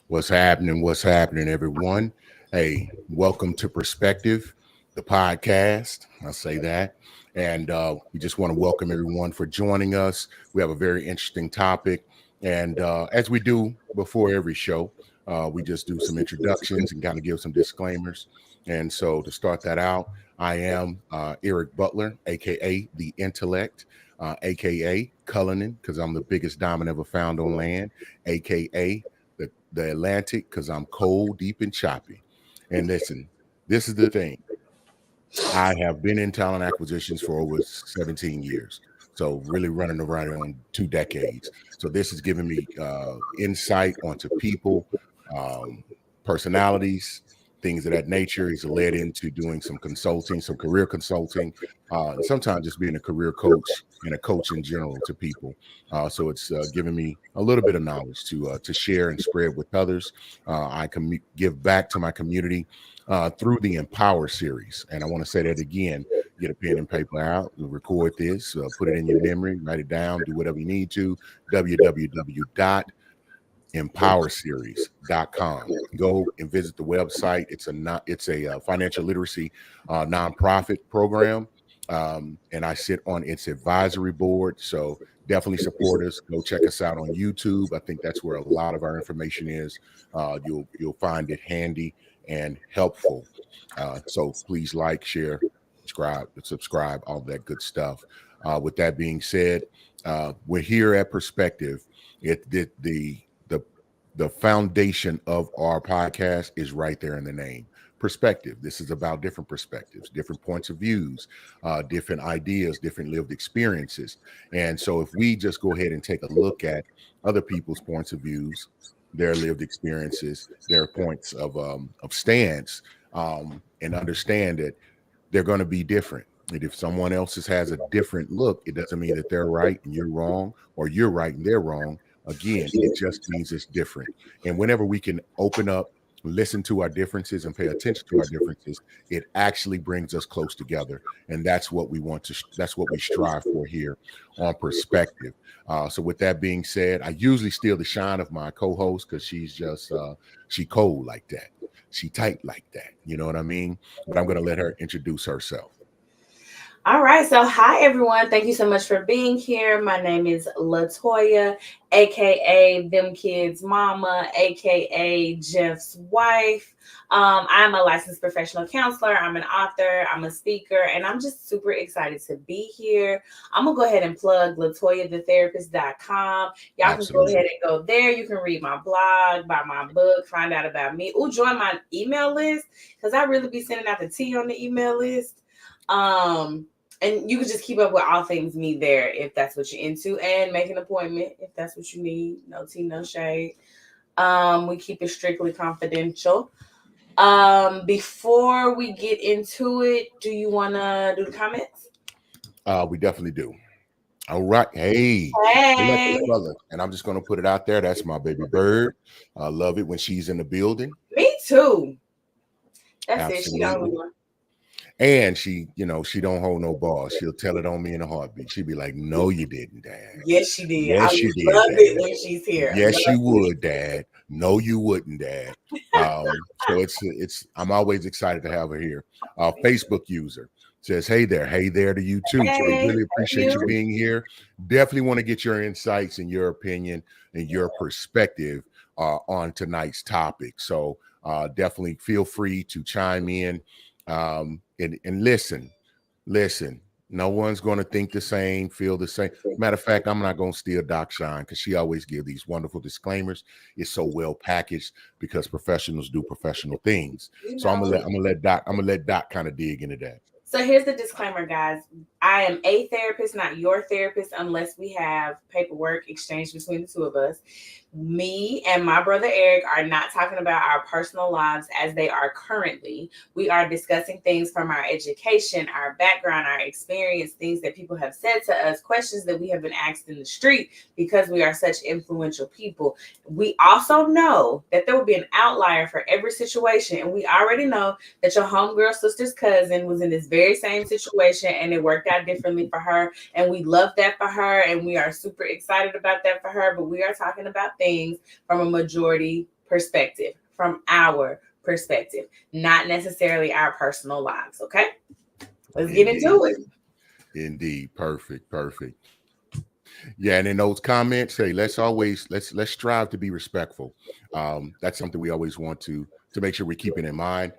What's happening? What's happening, everyone? Hey, welcome to Perspective, the podcast. I'll say that. And we just want to welcome everyone for joining us. We have a very interesting topic. And as we do before every show, we just do some introductions and kind of give some disclaimers. And so to start that out, I am Eric Butler, AKA The Intellect, AKA Cullinan, because I'm the biggest diamond ever found on land, AKA the Atlantic, because I'm cold, deep, and choppy. And listen, this is the thing. I have been in talent acquisitions for over 17 years. So really running around on 2 decades. So this has given me insight onto people, um, personalities, things of that nature. He's led into doing some consulting, some career consulting, and sometimes just being a career coach and a coach in general to people. So it's given me a little bit of knowledge to share and spread with others. I can give back to my community through the Empower series. And I want to say that again, get a pen and paper out, record this, put it in your memory, write it down, do whatever you need to, www.empowerseries.com. Go and visit the website. It's a financial literacy nonprofit program. And I sit on its advisory board. So definitely support us. Go check us out on YouTube. I think that's where a lot of our information is. You'll find it handy and helpful. So please like, share, subscribe, all that good stuff. With that being said, we're here at Perspective. The foundation of our podcast is right there in the name. Perspective. This is about different perspectives, different points of views, different ideas, different lived experiences. And so if we just go ahead and take a look at other people's points of views, their lived experiences, their points of stance, and understand that they're going to be different. And if someone else's has a different look, it doesn't mean that they're right and you're wrong, or you're right and they're wrong. Again, it just means it's different. And whenever we can open up, listen to our differences and pay attention to our differences, it actually brings us close together. And that's what we want to, that's what we strive for here on Perspective. So with that being said, I usually steal the shine of my co-host because she's just, she cold like that. She tight like that. You know what I mean? But I'm going to let her introduce herself. All right. So, hi, everyone. Thank you so much for being here. My name is Latoya, aka Them Kids Mama, aka Jeff's wife. I'm a licensed professional counselor. I'm an author. I'm a speaker, and I'm just super excited to be here. I'm going to go ahead and plug LatoyaTheTherapist.com. Y'all can go ahead and go there. You can read my blog, buy my book, find out about me. Join my email list because I really be sending out the tea on the email list. And you can just keep up with all things me there if that's what you're into, and make an appointment if that's what you need. No tea, no shade. We keep it strictly confidential. Before we get into it, do you want to do the comments? We definitely do. All right. Hey, Hey, brother. And I'm just going to put it out there. That's my baby bird. I love it when she's in the building. Me too. That's Absolutely. it. She the only one. And she, she don't hold no balls. She'll tell it on me in a heartbeat. She'd be like, "No, you didn't, Dad." Yes, she did. Yes, you did, love Dad. it when she's here. Yes, you would, Dad. No, you wouldn't, Dad. So it's. I'm always excited to have her here. Facebook user says, "Hey there to you too." So we really appreciate you being here. Definitely want to get your insights and your opinion and your perspective on tonight's topic. So definitely feel free to chime in. And listen. No one's going to think the same, feel the same. Matter of fact, I'm not going to steal Doc Shine because she always gives these wonderful disclaimers. It's so well packaged because professionals do professional things. So I'm gonna let Doc kind of dig into that. So here's the disclaimer, guys. I am a therapist, not your therapist, unless we have paperwork exchanged between the two of us. Me and my brother Eric are not talking about our personal lives as they are currently. We are discussing things from our education, our background, our experience, things that people have said to us, questions that we have been asked in the street because we are such influential people. We also know that there will be an outlier for every situation. And we already know that your homegirl sister's cousin was in this very same situation and it worked out differently for her. And we love that for her. And we are super excited about that for her. But we are talking about things from a majority perspective, from our perspective, not necessarily our personal lives. Okay, let's get Indeed. into it. Indeed. Perfect. Perfect. Yeah, and in those comments, hey, let's strive to be respectful. That's something we always want to make sure we're keeping in mind.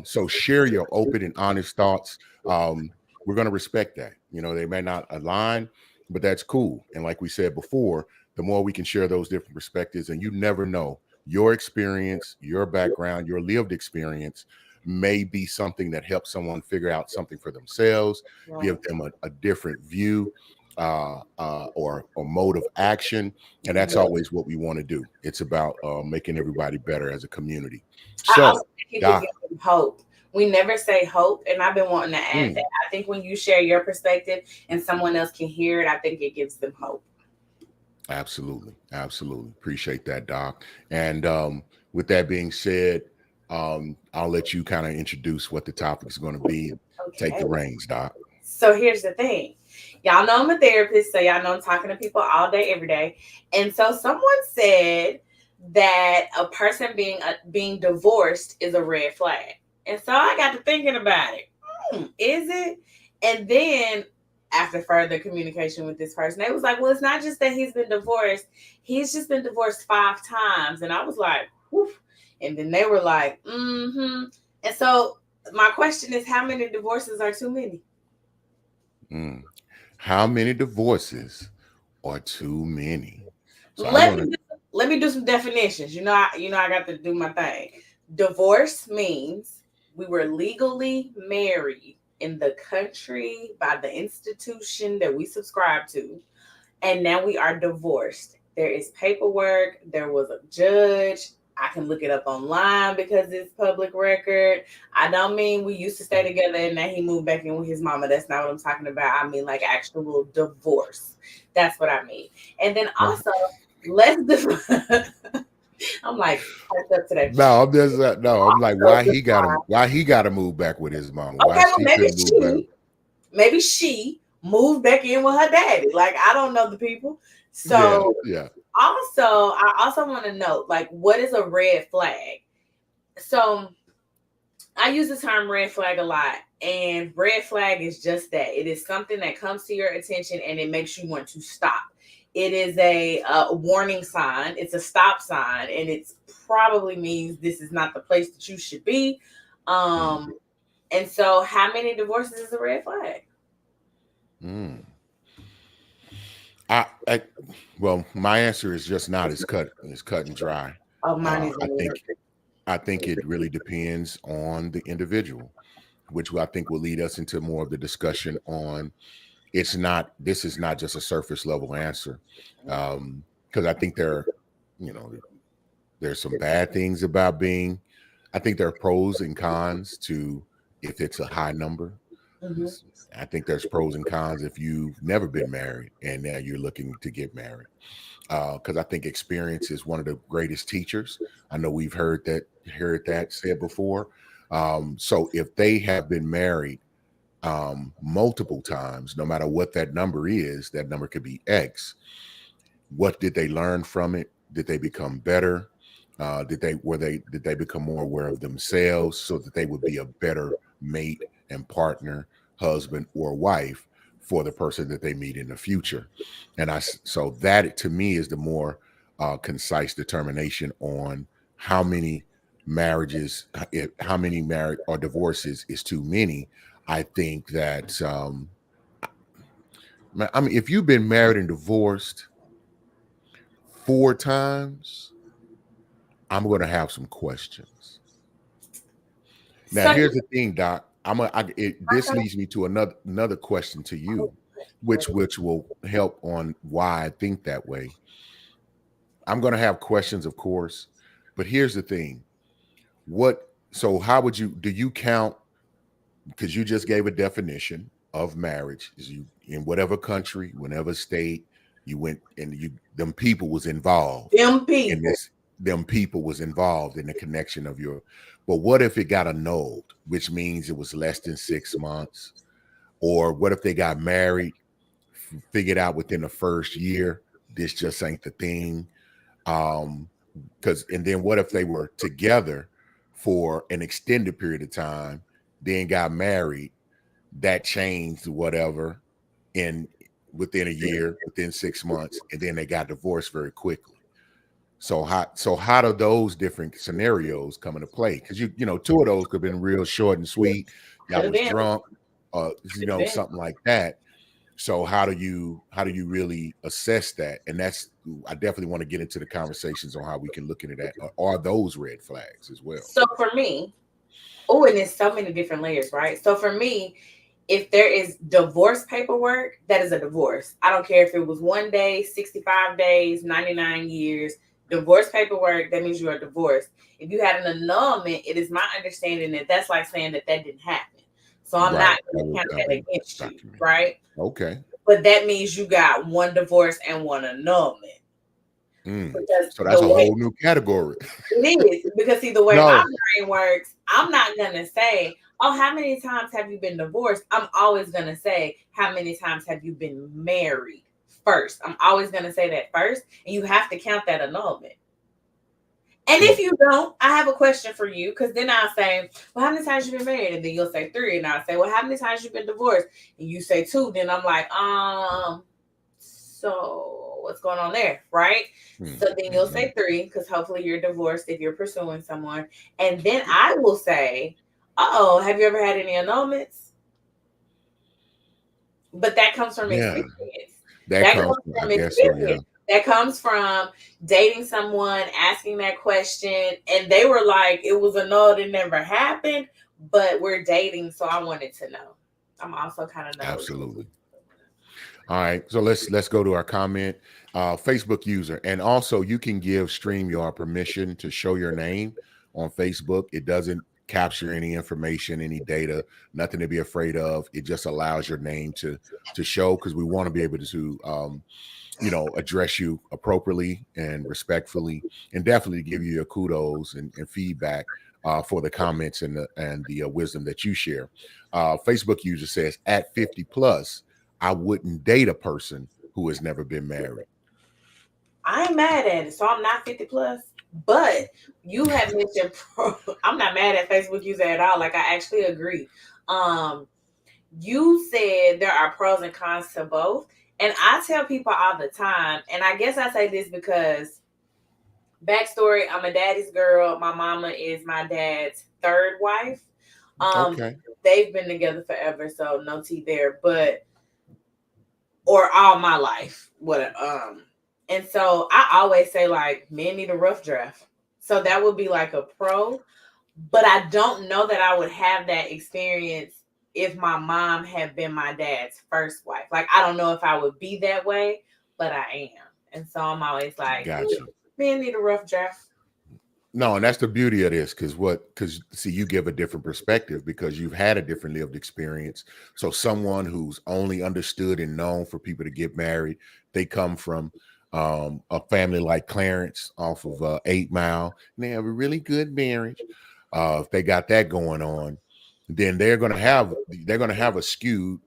So share your open and honest thoughts. We're going to respect that. You know, they may not align, but that's cool. And like we said before, the more we can share those different perspectives, and you never know, your experience, your background, your lived experience may be something that helps someone figure out something for themselves, give Right. them a different view or mode of action, and that's Mhm. always what we want to do. It's about making everybody better as a community. I also So, think it could Doc, give them hope. We never say hope, and I've been wanting to add mm, that. I think when you share your perspective and someone else can hear it, I think it gives them hope. absolutely, absolutely appreciate that, Doc. And with that being said, I'll let you kind of introduce what the topic is going to be and take Okay. the reins, Doc. So here's the thing. Y'all know I'm a therapist, so y'all know I'm talking to people all day, every day. And so someone said that a person being divorced is a red flag. And so I got to thinking about it. Is it? And then after further communication with this person, they was like, well, it's not just that he's been divorced. He's just been divorced 5 times. And I was like, whew. And then they were like, mm-hmm. And so my question is, how many divorces are too many? Mm. How many divorces are too many? So I Let want me to. do, let me do some definitions. I got to do my thing. Divorce means we were legally married in the country by the institution that we subscribe to, and now we are divorced. There is paperwork. There was a judge. I can look it up online because it's public record. I don't mean we used to stay together and then he moved back in with his mama. That's not what I'm talking about. I mean like actual divorce. That's what I mean. And then also, let's define. I'm like hyped up today. No, I'm just no. I'm like, Also define. why he got to move back with his mama? Okay, Why well she couldn't move back? maybe she moved back in with her daddy. Like I don't know the people. Yeah, So yeah. also, I also want to note, like, what is a red flag? So I use the term red flag a lot, and red flag is just that. It is something that comes to your attention and it makes you want to stop. It is a warning sign. It's a stop sign, and it probably means this is not the place that you should be. Mm, Um, and so, how many divorces is a red flag? mm. I well, my answer is just not as cut and dry. Oh, mine is I in I think it really depends on the individual, which I think will lead us into more of the discussion on. It's not. This is not just a surface level answer, because I think you know, there's some bad things about being. I think there are pros and cons to if it's a high number. Mhm. I think there's pros and cons if you've never been married and now you're looking to get married. Because I think experience is one of the greatest teachers. I know we've heard that said before. So if they have been married multiple times, no matter what that number could be X. What did they learn from it? Did they become better? Did they become more aware of themselves so that they would be a better mate and partner, husband or wife for the person that they meet in the future? So that to me is the more concise determination on how many how many marriage or divorces is too many. I think that I mean, if you've been married and divorced 4 times, I'm going to have some questions. Now, So, here's the thing, Doc. This leads me to another question to you, which will help on why I think that way. I'm going to have questions, of course, but here's the thing. How would you do you count, because you just gave a definition of marriage, is you in whatever country, whatever state you went and them people was involved them in people. this them people was involved in the connection of your, but what if it got annulled, which means it was less than 6 months? Or what if they got married, figured out within the first year this just ain't the thing? Because and then what if they were together for an extended period of time, then got married, that changed whatever in within a year, within 6 months, and then they got divorced very quickly. So how do those different scenarios come into play? Because two of those could have been real short and sweet. Could Y'all have was been. drunk, Could have been. something like that. So how do you really assess that? And that's I definitely want to get into the conversations on how we can look into that. Are those red flags as well? So for me, oh, and there's so many different layers, right? So for me, if there is divorce paperwork, that is a divorce. I don't care if it was 1 day, 65 days, 99 years. Divorce paperwork, that means you are divorced. If you had an annulment, it is my understanding that that's like saying that that didn't happen. So I'm Right. not going to count that against you, Document. right? Okay. But that means you got one divorce and one annulment. Because So that's the a way whole new category. it is, because see, the way my No. brain works, I'm not gonna say, "Oh, how many times have you been divorced?" I'm always gonna say, "How many times have you been married?" First, I'm always gonna say that first, and you have to count that annulment. And if you don't, I have a question for you, because then I'll say, "Well, how many times you been married?" And then you'll say three, and I'll say, "Well, how many times you been divorced?" And you say two. Then I'm like, so what's going on there, right? So then you'll say three, because hopefully you're divorced if you're pursuing someone. And then I will say, oh, have you ever had any annulments? But that comes from Yeah. experience. That That comes comes from, I from guess so, yeah. experience. That comes from dating someone, asking that question, and they were like, it was annulled, it never happened, but we're dating, so I wanted to know. I'm also kind of nosy. Absolutely. All right, so let's go to our comment. Facebook user, and also you can give StreamYard permission to show your name on Facebook. It doesn't capture any information, any data, nothing to be afraid of. It just allows your name to show, because we want to be able to address you appropriately and respectfully, and definitely give you your kudos and feedback for the comments and the wisdom that you share. Facebook user says, at 50 plus, I wouldn't date a person who has never been married. I ain't mad at it, so I'm not 50 plus. But you have mentioned I'm not mad at Facebook user at all. Like, I actually agree. Um, you said there are pros and cons to both. And I tell people all the time, and I guess I say this because backstory, I'm a daddy's girl. My mama is my dad's third wife. Okay. They've been together forever, so no tea there, but or all my life. And so I always say, like, men need a rough draft. So that would be like a pro. But I don't know that I would have that experience if my mom had been my dad's first wife. Like, I don't know if I would be that way, but I am. And so I'm always like, Gotcha. men need a rough draft. No, and that's the beauty of this, because see, you give a different perspective because you've had a different lived experience. So someone who's only understood and known for people to get married, they come from a family like Clarence off of 8 Mile, and they have a really good marriage. If they got that going on, then they're gonna have a skewed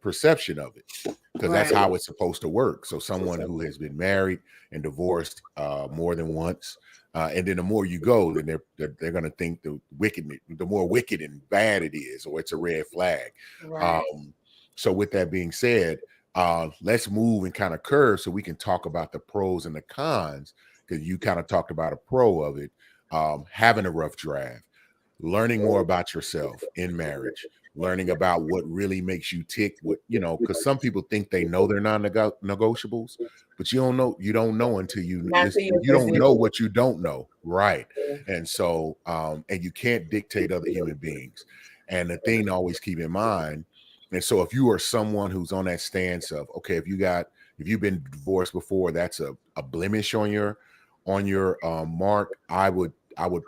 perception of it, because that's Right. how it's supposed to work. So someone who has been married and divorced more than once, and then the more you go, then they're going to think the more wicked and bad it is, or it's a red flag. Right. So with that being said, let's move and kind of curve so we can talk about the pros and the cons, because you kind of talked about a pro of it, having a rough draft, learning more about yourself in marriage, learning about what really makes you tick, because some people think they know they're non-negotiables, but you don't know until Not to you you don't present. know what you don't know, right? And so and you can't dictate other human beings. And the thing to always keep in mind, and so if you are someone who's on that stance of, okay, if you've been divorced before, that's a blemish on your mark. I would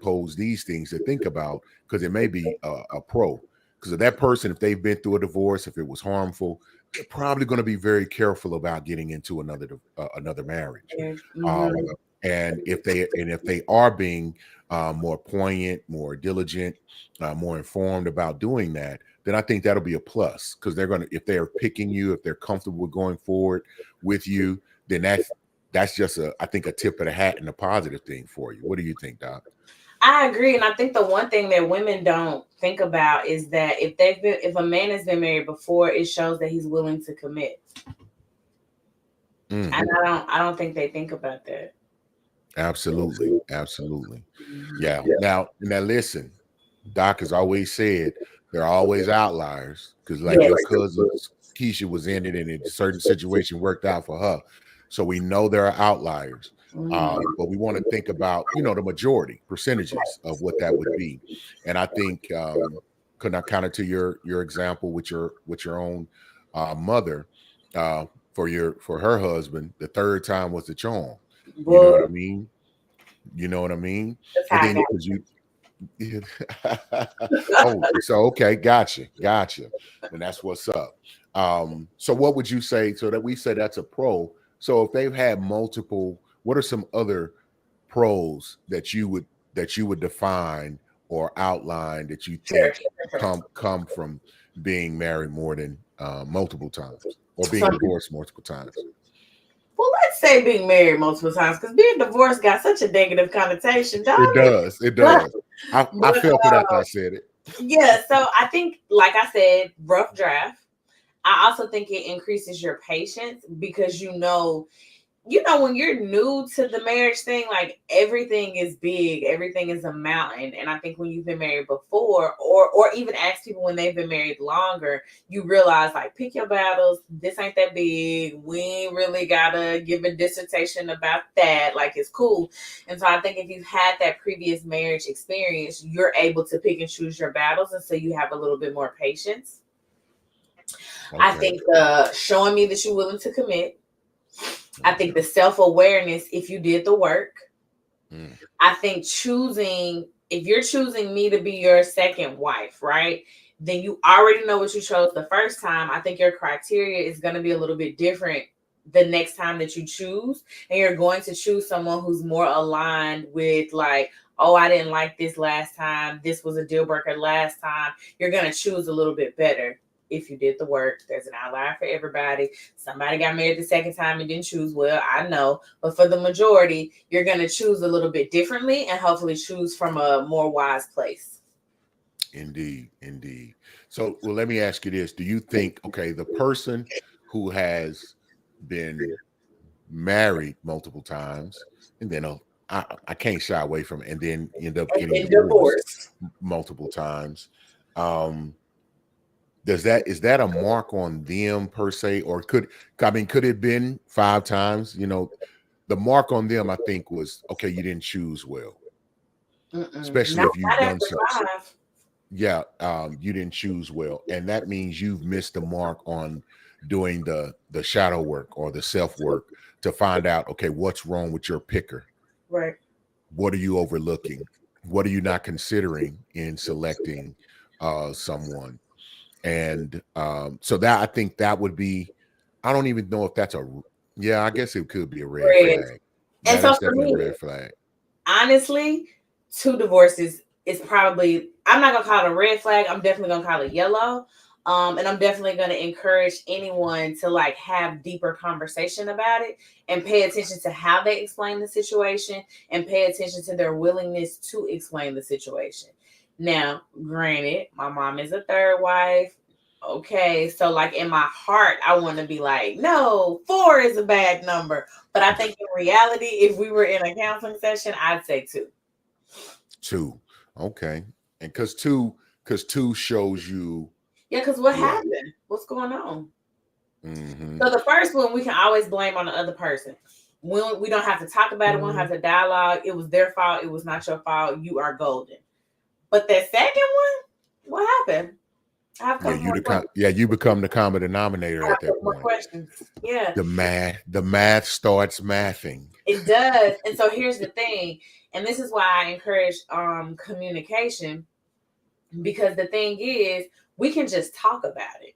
pose these things to think about, because it may be a pro. Because of that person, if they've been through a divorce, if it was harmful, they're probably going to be very careful about getting into another marriage. Um, Mm-hmm. and if they are being more poignant, more diligent, more informed about doing that, then I think that'll be a plus, because if they're picking you, if they're comfortable with going forward with you, then that's just I think a tip of the hat and a positive thing for you. What do you think, Doc? I agree, and I think the one thing that women don't think about is that if a man has been married before, it shows that he's willing to commit. Mm. And I don't think they think about that. Absolutely. Absolutely. Mhm. Yeah. Now listen, Doc has always said there are always outliers because, like Yes. your cousin Keisha was in it and a certain situation worked out for her. So we know there are outliers. Mhm. But we want to think about, the majority percentages of what that would be. And I think could I kind of to your example with your own mother, for her husband, the third time was the charm. You know what I Well, mean? You know what I mean? that's And how I then got. because you oh, so okay, gotcha. And that's what's up. So what would you say? So that we say that's a pro. So if they've had multiple, what are some other pros that you would define or outline that you Sure. think come from being married more than multiple times or So, being divorced multiple times? well, let's say being married multiple times, because being divorced got such a negative connotation, don't It it? does. It But, does. I but felt it after I said it. yeah, so I think, like I said, rough draft. I also think it increases your patience because when you're new to the marriage thing, like everything is big, everything is a mountain. And I think when you've been married before, or even ask people when they've been married longer, you realize like pick your battles. This ain't that big. We ain't really gotta give a dissertation about that. Like it's cool. And so I think if you've had that previous marriage experience, you're able to pick and choose your battles, and so you have a little bit more patience. I Okay. think showing me that you're willing to commit. I think the self-awareness, if you did the work. Mm. I think if you're choosing me to be your second wife, right? Then you already know what you chose the first time. I think your criteria is going to be a little bit different the next time that you choose. And you're going to choose someone who's more aligned with, like, oh, I didn't like this last time. This was a deal breaker last time. You're going to choose a little bit better if you did the work. There's an outlier for everybody. Somebody got married the second time and didn't choose well. I know. But for the majority, you're going to choose a little bit differently and hopefully choose from a more wise place. Indeed, indeed. So, well, let me ask you this: do you think, okay, the person who has been married multiple times, and then I can't shy away from it, and then end up And getting then divorced divorce. multiple times, um, is that a mark on them per se, or could it have been 5 times? The mark on them, I think, was okay. You didn't choose well, especially Not, if you've not done after so. five. Yeah, you didn't choose well, and that means you've missed the mark on doing the shadow work or the self work to find out, okay, what's wrong with your picker? Right. What are you overlooking? What are you not considering in selecting someone? And so that, I think that would be, I don't even know if that's yeah, I guess it could be a red Red. flag. And Yeah, so that's for definitely a me, red flag. honestly, 2 divorces is probably, I'm not gonna call it a red flag. I'm definitely gonna call it yellow. And I'm definitely gonna encourage anyone to like have deeper conversation about it and pay attention to how they explain the situation and pay attention to their willingness to explain the situation. Now, granted, my mom is a third wife. Okay, so like in my heart, I want to be like, no, 4 is a bad number. But I think in reality, if we were in a counseling session, I'd say 2. 2, okay, and because two shows you Yeah, because what what. happened? What's going on? Hmm. So the first one we can always blame on the other person. We don't have to talk about it. We don't have to dialogue. It was their fault. It was not your fault. You are golden. But that second one, what happened? I have a Yeah, couple more questions. you become the common denominator I have at a that couple more point. questions. Yeah, The math starts mathing. it does. And so here's the thing, and this is why I encourage communication, because the thing is, we can just talk about it.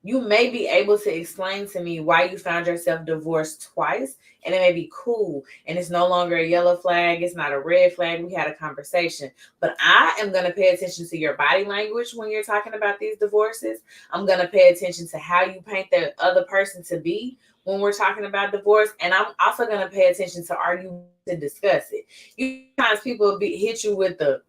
You may be able to explain to me why you found yourself divorced twice, and it may be cool. And it's no longer a yellow flag. It's not a red flag. We had a conversation. But I am going to pay attention to your body language when you're talking about these divorces. I'm going to pay attention to how you paint the other person to be when we're talking about divorce. And I'm also going to pay attention to, are you to discuss it? Sometimes people hit you with the,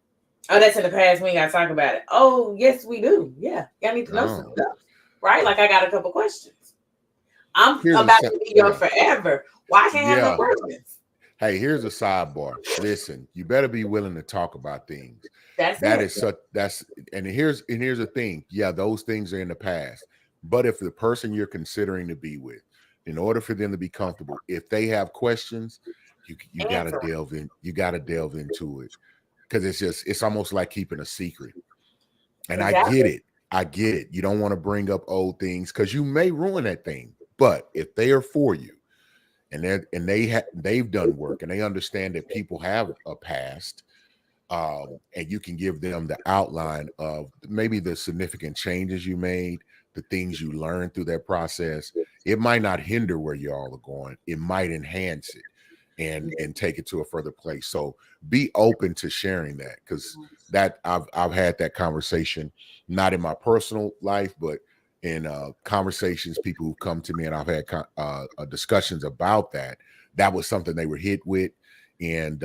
oh, that's in the past, we ain't got to talk about it. Oh, yes, we do. Yeah, y'all need to know some Oh, stuff, right? Like, I got a couple questions. I'm here's about a to be your yeah, forever. Why I can't have no yeah. questions? Hey, here's a sidebar. Listen, you better be willing to talk about things. That's That it. is such that's and here's the thing. Yeah, those things are in the past. But if the person you're considering to be with, in order for them to be comfortable, if they have questions, you gotta Answer. delve in, you gotta delve into it. Because it's almost like keeping a secret. And I get Exactly. it. I get it. You don't want to bring up old things because you may ruin that thing. But if they are for you, they've done work and they understand that people have a past, and you can give them the outline of maybe the significant changes you made, the things you learned through that process. It might not hinder where you all are going. It might enhance it and take it to a further place. So be open to sharing that, because that I've had that conversation, not in my personal life, but in conversations, people who come to me and I've had discussions about that. That was something they were hit with, and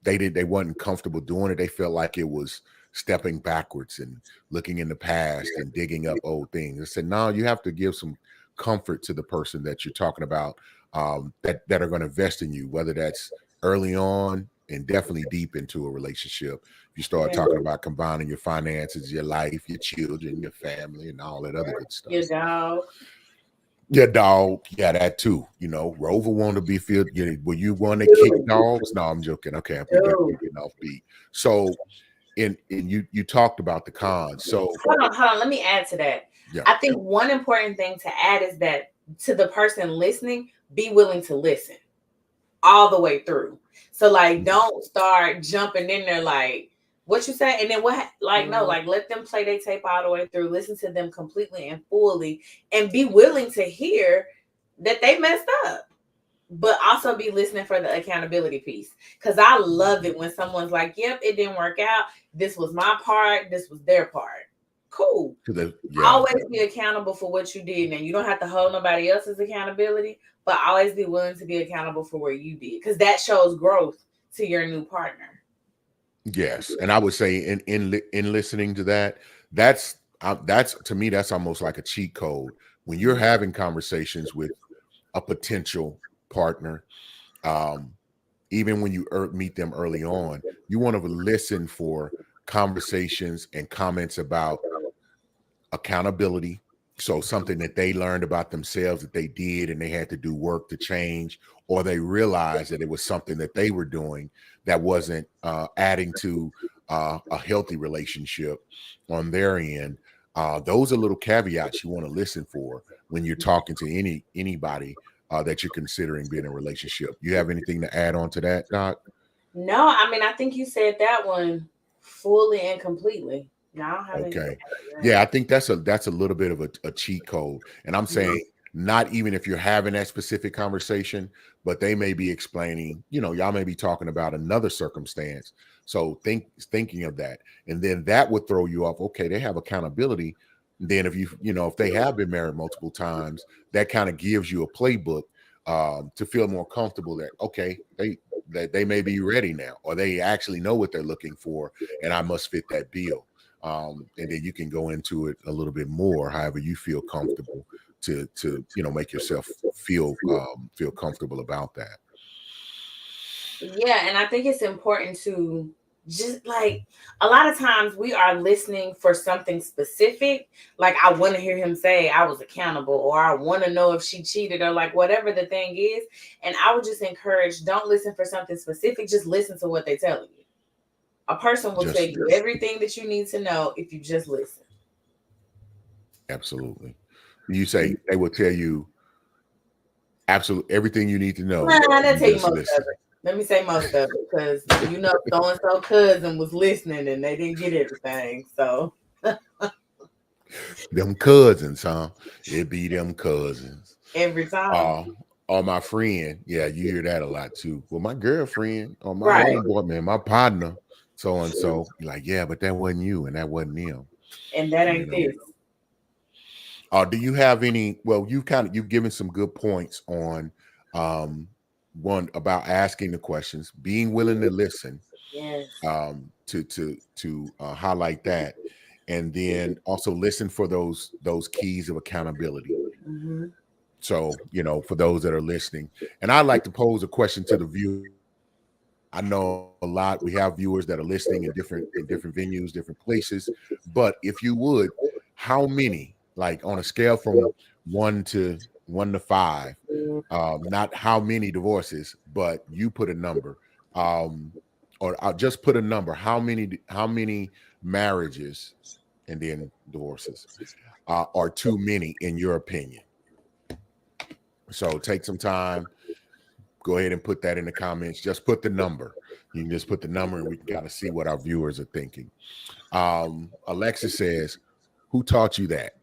they wasn't comfortable doing it. They felt like it was stepping backwards and looking in the past and digging up old things. I said, no, you have to give some comfort to the person that you're talking about, that are going to invest in you, whether that's early on and definitely deep into a relationship. You start Yeah. talking about combining your finances, your life, your children, your family, and all that other good Your stuff. dog. Your dog, yeah, that too. You know, Rover want to be filled. Were you one that kick Dude, dogs? No, I'm joking. Okay, we're dude. getting off beat. So, in you talked about the cons. So, Hold on. Let me add to that. yeah, I think one important thing to add is that, to the person listening, be willing to listen all the way through. So, like, mhm, don't start jumping in there like, what you say, and then what? Like, no, like, let them play their tape all the way through. Listen to them completely and fully, and be willing to hear that they messed up, but also be listening for the accountability piece. Because I love it when someone's like, yep, it didn't work out. This was my part. This was their part. Cool. yeah, Always be accountable for what you did. Now, you don't have to hold nobody else's accountability, but always be willing to be accountable for what you did, because that shows growth to your new partner. yes. And I would say in listening to that, that's to me that's almost like a cheat code when you're having conversations with a potential partner. Um, Even when you meet them early on, you want to listen for conversations and comments about accountability. So something that they learned about themselves that they did and they had to do work to change, or they realized that it was something that they were doing that wasn't adding to a healthy relationship on their end. Those are little caveats you want to listen for when you're talking to anybody that you're considering being in a relationship. You have anything to add on to that, Doc? No, I mean, I think you said that one fully and completely. No, I don't have anything Okay. to Yeah, I think that's a little bit of a cheat code. And I'm add. saying not even if you're having that specific conversation, but they may be explaining, y'all may be talking about another circumstance. So thinking of that. And then that would throw you off. Okay, they have accountability. Then if if they have been married multiple times, that kind of gives you a playbook, to feel more comfortable that okay, they may be ready now, or they actually know what they're looking for, and I must fit that bill. And then you can go into it a little bit more, however you feel comfortable to make yourself feel comfortable about that. Yeah, and I think it's important to just, like, a lot of times we are listening for something specific. Like, I want to hear him say I was accountable, or I want to know if she cheated, or like whatever the thing is. And I would just encourage, don't listen for something specific, just listen to what they're telling you. A person will tell Just you everything that you need to know if you just listen. absolutely. You say they will tell you absolutely everything you need to know. Nah, they'll You tell you just most of listen. it. Let me say most of it, because so and so cousin was listening and they didn't get everything. So Them cousins, huh? It be them cousins. every time. Uh, or my friend. Yeah, you hear that a lot too. Well, my girlfriend or my Right. homeboy, man, my partner, so and so. Like, yeah, but that wasn't you and that wasn't him. And that You ain't know. this. Do you have any? Well, you've given some good points on um, one about asking the questions, being willing to listen, Yes. to highlight that, and then also listen for those keys of accountability. Hmm. So, for those that are listening, and I'd like to pose a question to the viewers. I know a lot. We have viewers that are listening in different venues, different places. But if you would, how many, like on a scale from one to five, not how many divorces, but you put a number, um, or I'll just put a number. How many marriages and then divorces are too many in your opinion? So take some time, go ahead and put that in the comments. Just put the number. You can just put the number and we can kind of see what our viewers are thinking. Alexa says, who taught you that?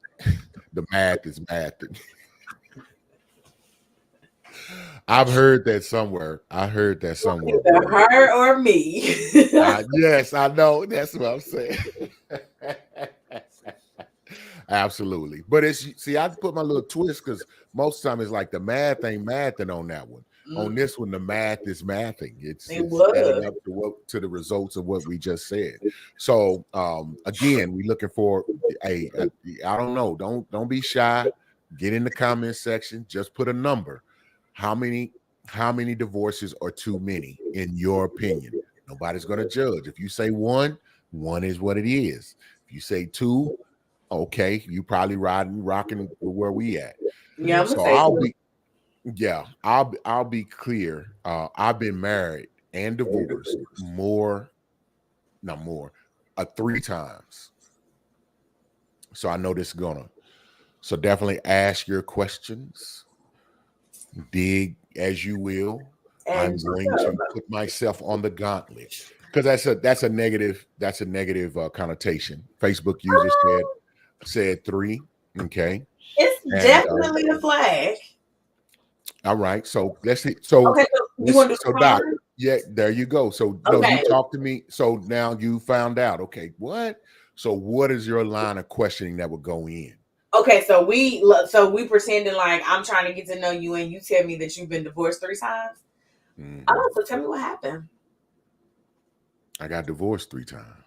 The math is math. I've heard that somewhere. I heard that somewhere Either before. her or me. Yes, I know. That's what I'm saying. Absolutely. But see, I put my little twist because most of the time it's like the math ain't mathing on that one. On Mm, this one, the math is mathing. It's it it's adding was. up to the results of what we just said. So again, we're looking for I don't know. Don't be shy. Get in the comment section. Just put a number. How many how many divorces are too many in your opinion? Nobody's gonna judge. If you say one is what it is. If you say two, okay, you probably rocking with where we at. Yeah, I'm gonna So say I'll too. be yeah, I'll be clear. I've been married and divorced more, not more, three times. So I know this is gonna. So definitely ask your questions, dig as you will. And I'm going to put myself on the gauntlet because that's a negative connotation. Facebook user said three. Okay, it's and definitely a flag. all right, so let's see. So Okay, so you let's want to do so the Doc, card? yeah, there you go. So no, you Okay. talk to me. So now you found out. Okay, what? So what is your line of questioning that would go in? Okay, so we pretending like I'm trying to get to know you, and you tell me that you've been divorced 3 times. Hmm. Oh, so tell me what happened. I got divorced three times.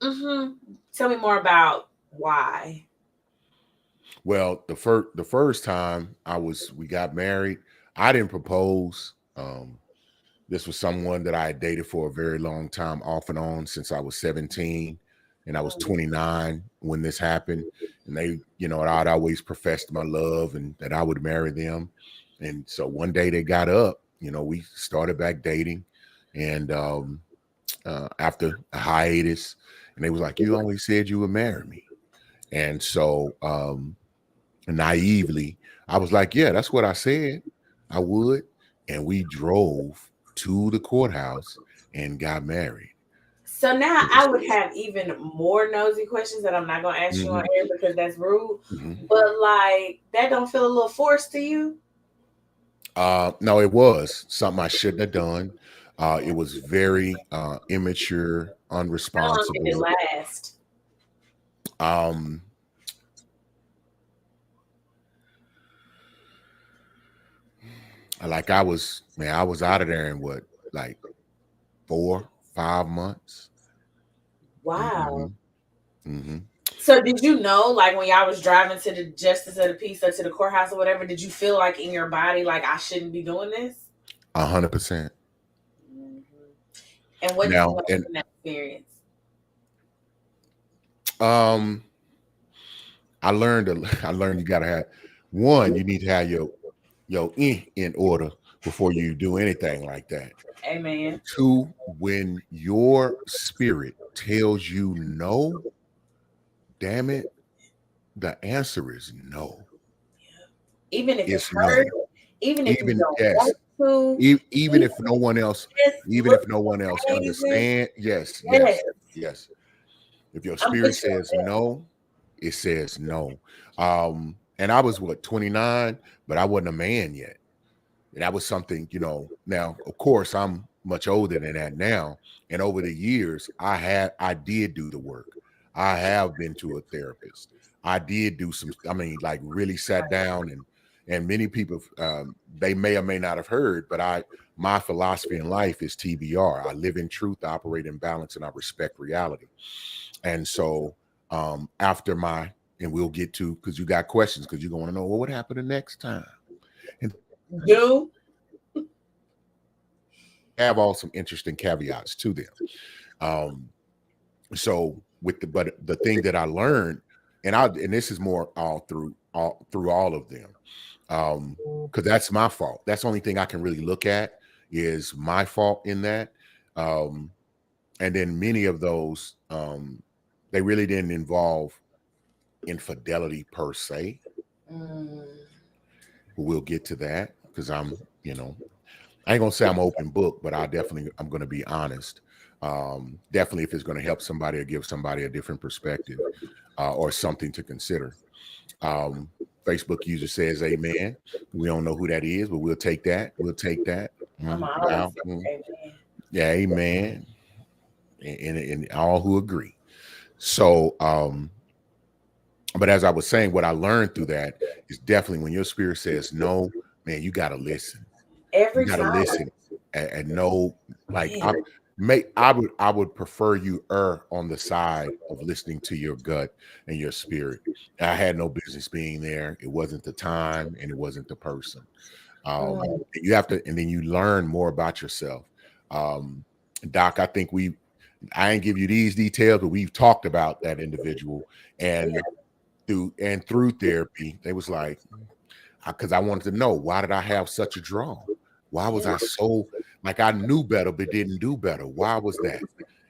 Mm-hmm. Tell me more about why. Well, the first time we got married. I didn't propose. This was someone that I had dated for a very long time, off and on since I was 17, and I was Mm. 29 when this happened. And I'd always professed my love and that I would marry them. And so one day they got up. We started back dating, and after a hiatus, and they was like, "You always said you would marry me." And so naively, I was like, "Yeah, that's what I said I would." And we drove to the courthouse and got married. So now It I was would have even more nosy questions that I'm not gonna ask you on mhm, air because that's rude. mhm. But like that don't feel a little forced to you? No, it was something I shouldn't have done. It was very immature, How long did it unresponsible. last? Um, like I was out of there in what, like 4, 5 months. Wow. Hmm. Hmm. So did you know, like when y'all was driving to the justice of the peace or to the courthouse or whatever, did you feel like in your body like I shouldn't be doing this? 100%. Mhm. And what did you Now, learn and from that experience? um, I learned you gotta have one. You need to have your in order before you do anything like that. Amen. Two, when your spirit tells you no, damn it, the answer is no. Even if it's It's hurt, no. even if you Even don't yes, want to, even even if no one else, if this even looks if no one else amazing. understand, yes, Yes. yes, yes. If your I'm spirit with you says on no, it says no. And I was what, 29, but I wasn't a man yet. That was something, now, of course, I'm much older than that now. And over the years, I did do the work. I have been to a therapist. I did do some, I mean, like really sat down and many people they may or may not have heard, but my philosophy in life is TBR. I live in truth, I operate in balance, and I respect reality. And so after and we'll get to, because you got questions, because you're going to know, well, what happened the next time? And Do have all some interesting caveats to them. So but the thing that I learned, and this is more all through all of them, because that's my fault. That's the only thing I can really look at is my fault in that. And then many of those, they really didn't involve infidelity per se. We'll get to that because I ain't gonna say I'm open book, but I'm gonna be honest. Definitely if it's gonna help somebody or give somebody a different perspective or something to consider. Facebook user says amen. We don't know who that is, but we'll take that. We'll take that. amen. Yeah, amen. And all who agree. So but as I was saying, what I learned through that is definitely when your spirit says no, man, you got to listen. Every You got to time. listen and know, like I would prefer you err on the side of listening to your gut and your spirit. I had no business being there. It wasn't the time and it wasn't the person. You have to, and then you learn more about yourself. Doc, I think I ain't give you these details, but we've talked about that individual and through therapy, they was like, because I wanted to know, why did I have such a draw? Why was I so like I knew better but didn't do better? Why was that?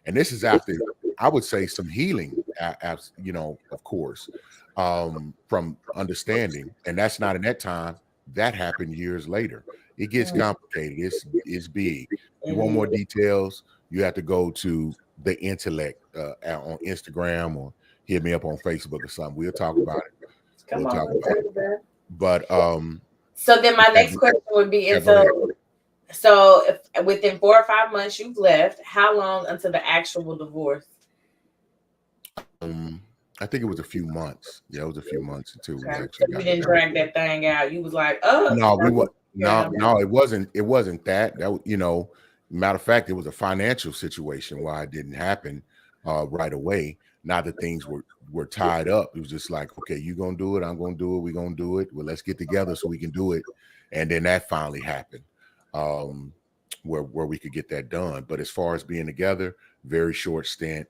And this is after I would say some healing, of course, from understanding. And that's not in that time. That happened years later. It gets complicated. It's big. You want more details? You have to go to the intellect on Instagram or hit me up on Facebook or something. We'll talk about it. We'll talk about it. But so then my next question would be, so if within 4 or 5 months you've left, how long until the actual divorce? I think it was a few months. Yeah, it was a few months until we So actually you didn't drag that thing out. You was like, no, it wasn't that. That matter of fact, it was a financial situation why it didn't happen right away. Not that things were tied up. It was just like, okay, you're gonna do it, I'm gonna do it, we're gonna do it. Well, let's get together so we can do it. And then that finally happened. Where we could get that done. But as far as being together, very short stint.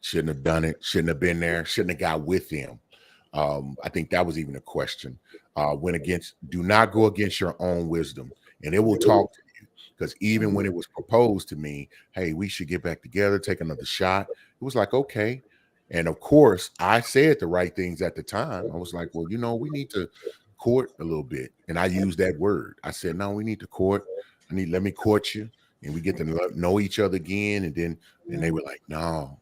Shouldn't have done it, shouldn't have been there, shouldn't have got with them. I think that was even a question. Do not go against your own wisdom, and it will talk to you. Because even when it was proposed to me, hey, we should get back together, take another shot. It was like, okay. And of course, I said the right things at the time. I was like, well, we need to court a little bit. And I used that word. I said, no, we need to court. Let me court you, and we get to know each other again. And they were like, no,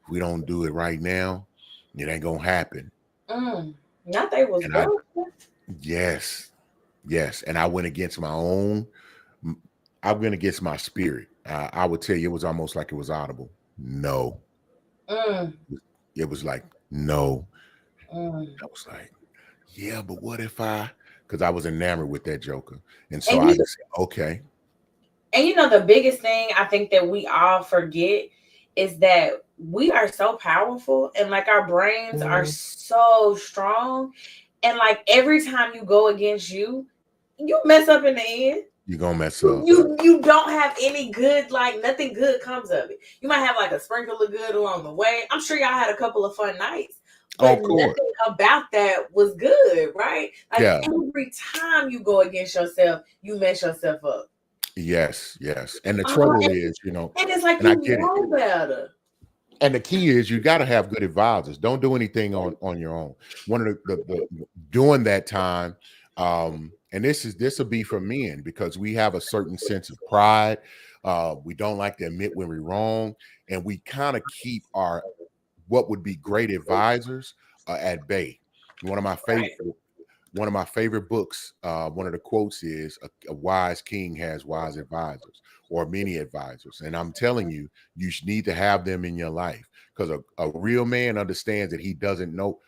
if we don't do it right now, it ain't gonna happen. Not they was yes. And I went against my own. I went against my spirit. I would tell you, it was almost like it was audible. No. It was like, no. I was like, yeah, but what if because I was enamored with that joker. And so I just said, okay. And the biggest thing I think that we all forget is that we are so powerful and like our brains are so strong. And like every time you go against you mess up in the end. You're gonna mess up. You don't have any good, like nothing good comes of it. You might have like a sprinkle of good along the way. I'm sure y'all had a couple of fun nights. But nothing about that was good, right? Like every time you go against yourself, you mess yourself up. Yes. And the trouble is, and it's like you know better. And the key is you got to have good advisors. Don't do anything on your own. One of the during that time, and this will be for men because we have a certain sense of pride. We don't like to admit when we're wrong, and we kind of keep our what would be great advisors at bay. One of my favorite one of my favorite books, one of the quotes is a wise king has wise advisors or many advisors. And I'm telling you, you need to have them in your life because a real man understands that he doesn't know.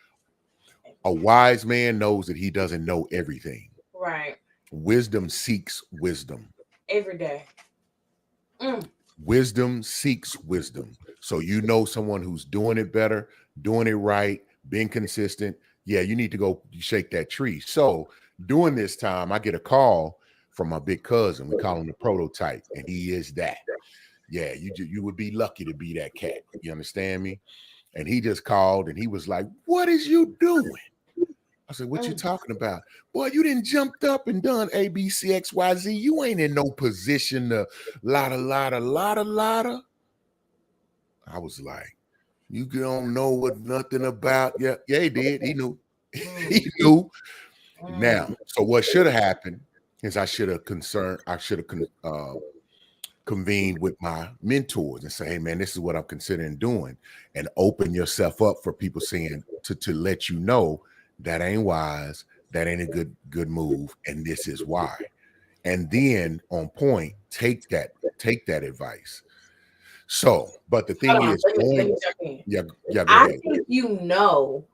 A wise man knows that he doesn't know everything. Right. Wisdom seeks wisdom. Every day. Wisdom seeks wisdom. So you know someone who's doing it better, doing it right, being consistent. Yeah, you need to go shake that tree. So during this time, I get a call from my big cousin. We call him the prototype, and he is that. Yeah, you would be lucky to be that cat. You understand me? And he just called and he was like, "What is you doing?" I said, "What you talking about? Boy, you didn't jumped up and done A, B, C, X, Y, Z. You ain't in no position to lotta. I was like, "You don't know what nothing about." Yeah, yeah, he did. He knew. He knew. Now, so what should have happened is I should have convened with my mentors and say, "Hey, man, this is what I'm considering doing," and open yourself up for people saying to let you know that ain't wise, that ain't a good move, and this is why. And then on point, take that advice. So, but the thing Hold on, is, let me jump in. yeah, go I ahead. think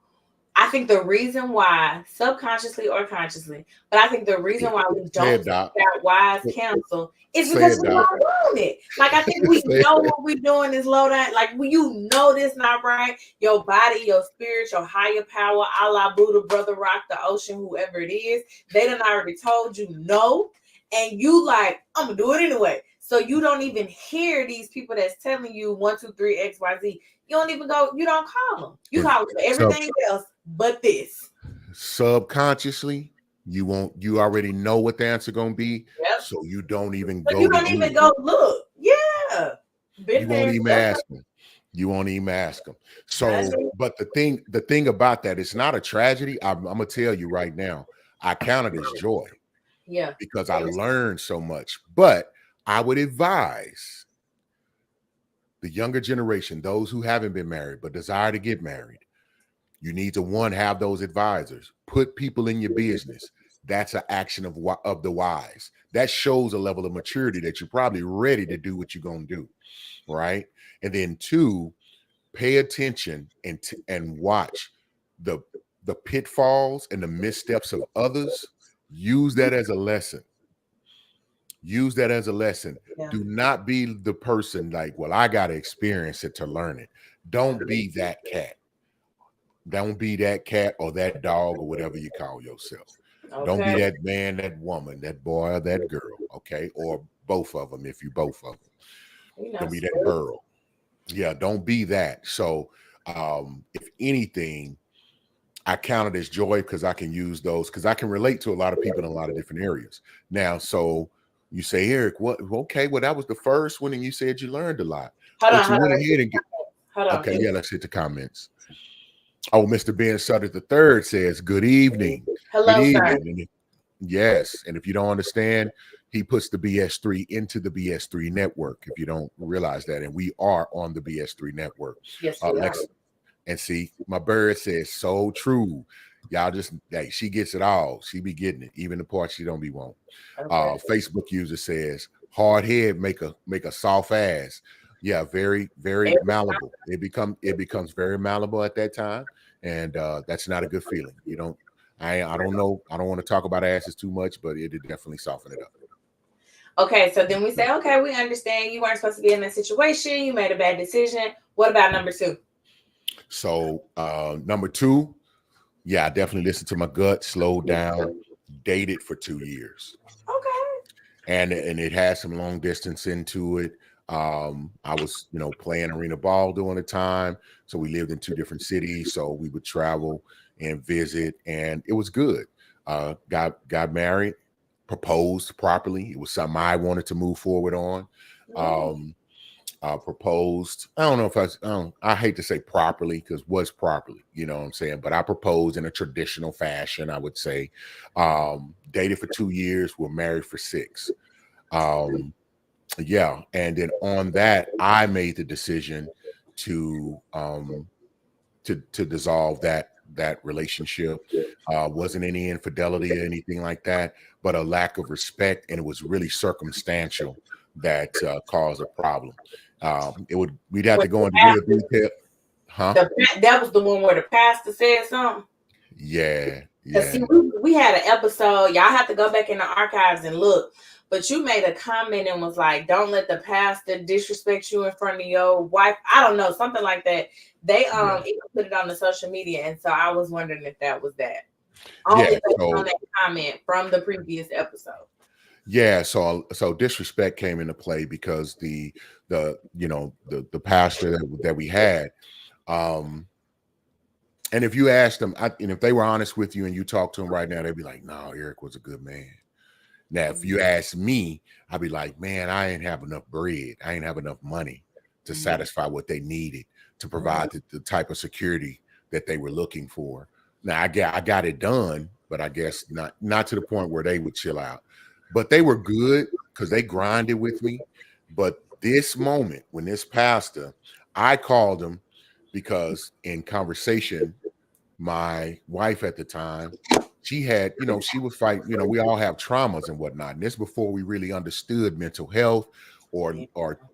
I think the reason why, subconsciously or consciously, but I think the reason why we don't take that wise counsel is because we don't want it. Like, I think we know what we're doing is low down. Like, you know this not right. Your body, your spirit, your higher power, Allah, Buddha, Brother Rock, the ocean, whoever it is, they done already told you no. And you like, I'm going to do it anyway. So you don't even hear these people that's telling you 1, 2, 3, X, Y, Z. You don't even go, you don't call them. You call them for everything else but this. Subconsciously, you already know what the answer gonna be. Yep. So you don't even but go. You don't even go look. Yeah. You won't even ask them. You won't even ask them. So, but the thing about that, it's not a tragedy. I'm gonna tell you right now, I count it as joy. Yeah. Because I learned so much. But I would advise the younger generation, those who haven't been married but desire to get married, you need to have those advisors. Put people in your business. That's an action of the wise. That shows a level of maturity that you're probably ready to do what you're gonna do, right? And then 2, pay attention and watch the pitfalls and the missteps of others. Use that as a lesson. Use that as a lesson. Yeah. Do not be the person like, well, I got to experience it to learn it. Don't be that cat. Don't be that cat or that dog or whatever you call yourself. Okay. Don't be that man, that woman, that boy, or that girl. Okay. Or both of them if you both of them. Don't be that girl. Yeah. Don't be that. So if anything, I count it as joy because I can use those because I can relate to a lot of people in a lot of different areas. Now, so you say, Eric, what? Okay, well, that was the first one, and you said you learned a lot. Hold on. Okay, yeah, let's hit the comments. Oh, Mr. Ben Sutter III says, good evening. Hello, good evening. Sir. Yes, and if you don't understand, he puts the BS3 into the BS3 network, if you don't realize that, and we are on the BS3 network. Yes, we are. And see, my bird says, so true. Y'all just, hey, she gets it all. She be getting it, even the parts she don't be want. Okay. Facebook user says, hard head make a soft ass. Yeah, very, very malleable. It becomes very malleable at that time, and that's not a good feeling. You don't. I don't know. I don't want to talk about asses too much, but it did definitely soften it up. Okay, so then we say, okay, we understand you weren't supposed to be in that situation. You made a bad decision. What about number 2? So number 2, yeah, I definitely listened to my gut, slowed down, dated for 2 years. Okay. And it had some long distance into it. I was, playing arena ball during the time. So we lived in 2 different cities. So we would travel and visit, and it was good. Got married, proposed properly. It was something I wanted to move forward on. Proposed. I don't know if I hate to say properly because was properly, you know what I'm saying? But I proposed in a traditional fashion, I would say. Dated for 2 years, were married for 6. Yeah. And then on that, I made the decision to dissolve that that relationship. Wasn't any infidelity or anything like that, but a lack of respect, and it was really circumstantial that caused a problem. We'd have to With go the into real pastor, detail, huh? that was the one where the pastor said something. Yeah, Cause yeah, see, we had an episode. Y'all have to go back in the archives and look. But you made a comment and was like, "Don't let the pastor disrespect you in front of your wife." I don't know, something like that. They yeah, even put it on the social media, and so I was wondering if that was that. yeah. Only based on So that comment from the previous episode. yeah, so disrespect came into play because the pastor that we had, um, and if you asked them, and if they were honest with you and you talk to them right now, they'd be like, "No, Eric was a good man." Now, if you ask me, I'd be like, "Man, I ain't have enough bread. I ain't have enough money to satisfy what they needed to provide the type of security that they were looking for." Now, I got it done, but I guess not to the point where they would chill out. But they were good because they grinded with me. But this moment, when this pastor, I called him because in conversation, my wife at the time, she had, she was fighting, we all have traumas and whatnot. And this before we really understood mental health or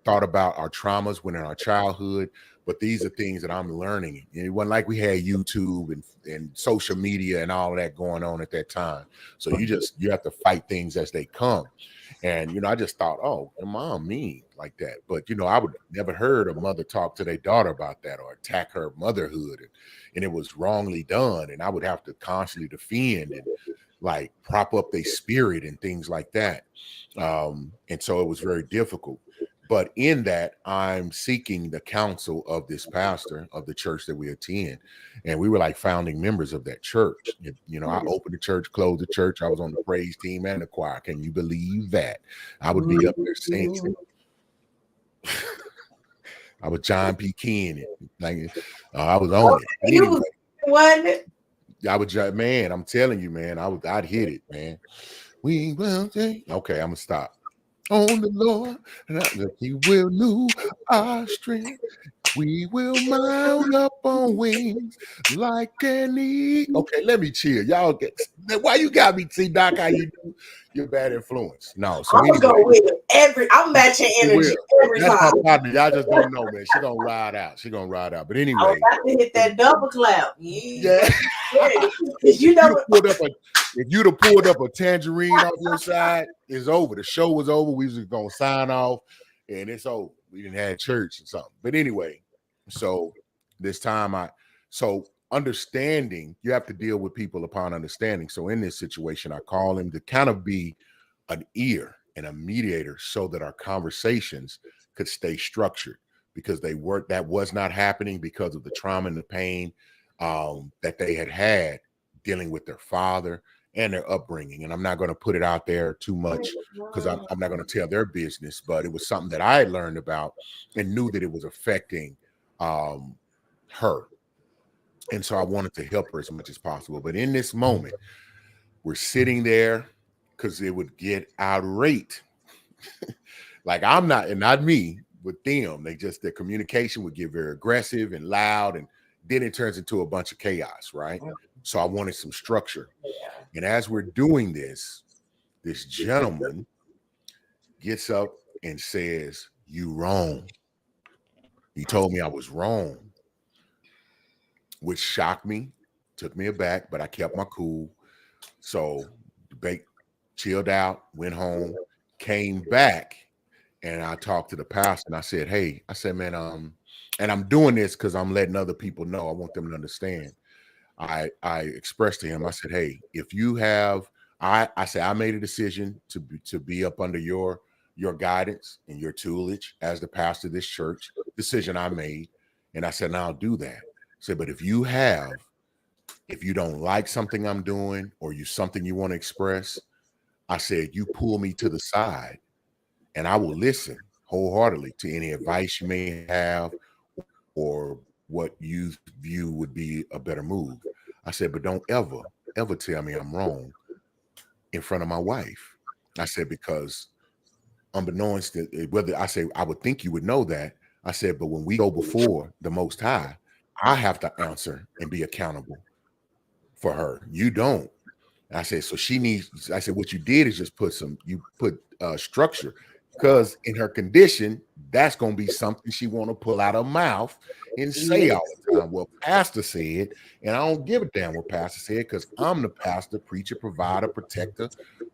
thought about our traumas when in our childhood. But these are things that I'm learning. And it wasn't like we had YouTube and social media and all of that going on at that time. So you have to fight things as they come. And I just thought, oh, your mom mean like that. But I would never heard a mother talk to their daughter about that or attack her motherhood. And it was wrongly done. And I would have to constantly defend and like prop up their spirit and things like that. And so it was very difficult. But in that, I'm seeking the counsel of this pastor of the church that we attend. And we were like founding members of that church. I opened the church, closed the church. I was on the praise team and the choir. Can you believe that? I would be up there singing. I was John P. Ken. Like, I was on it. But anyway, I would, man, I'm telling you, man, I'd hit it, man. We will take. Okay, I'm gonna stop. On the Lord, that He will renew our strength. We will mount up on wings like an eagle. Okay, let me chill. Y'all why you got me? See, Doc, how you do? You're bad influence. No, so I'm gonna go with it I'm matching energy every That's time. my partner. Y'all just don't know, man. She gonna ride out. But anyway, I was about to hit that double clap. Yeah. If you'd have pulled up a tangerine off your side, it's over. The show was over. We was just gonna sign off, and it's over. We didn't have church or something. But anyway, so this time understanding, you have to deal with people upon understanding. So in this situation, I call him to kind of be an ear and a mediator so that our conversations could stay structured, because that was not happening because of the trauma and the pain that they had dealing with their father and their upbringing. And I'm not going to put it out there too much because I'm not going to tell their business, but it was something that I had learned about and knew that it was affecting her. And so I wanted to help her as much as possible. But in this moment, we're sitting there because it would get irate. Like I'm not, and not me, with them. Their communication would get very aggressive and loud, and then it turns into a bunch of chaos, right? So I wanted some structure. And as we're doing this gentleman gets up and says, "You wrong." He told me I was wrong, which shocked me, took me aback, but I kept my cool. So debate, chilled out, went home, came back, and I talked to the pastor and I said, "Hey," I said, "Man, and I'm doing this because I'm letting other people know. I want them to understand." I expressed to him, I said, "Hey, if you have, I said I made a decision to be up under your guidance and your tutelage as the pastor of this church. Decision I made, and I said, now I'll do that." I said, "But if you don't like something I'm doing or something you want to express," I said, "you pull me to the side and I will listen wholeheartedly to any advice you may have or what you view would be a better move." I said, "But don't ever tell me I'm wrong in front of my wife." I said, "Because unbeknownst to whether," I say, "I would think you would know that." I said, "But when we go before the Most High, I have to answer and be accountable for her. You don't. I said, so she needs, I said, what you did is just you put structure, because in her condition, that's going to be something she want to pull out her mouth and say Yes. all the time. Well, pastor said, and I don't give a damn what pastor said, because I'm the pastor, preacher, provider, protector,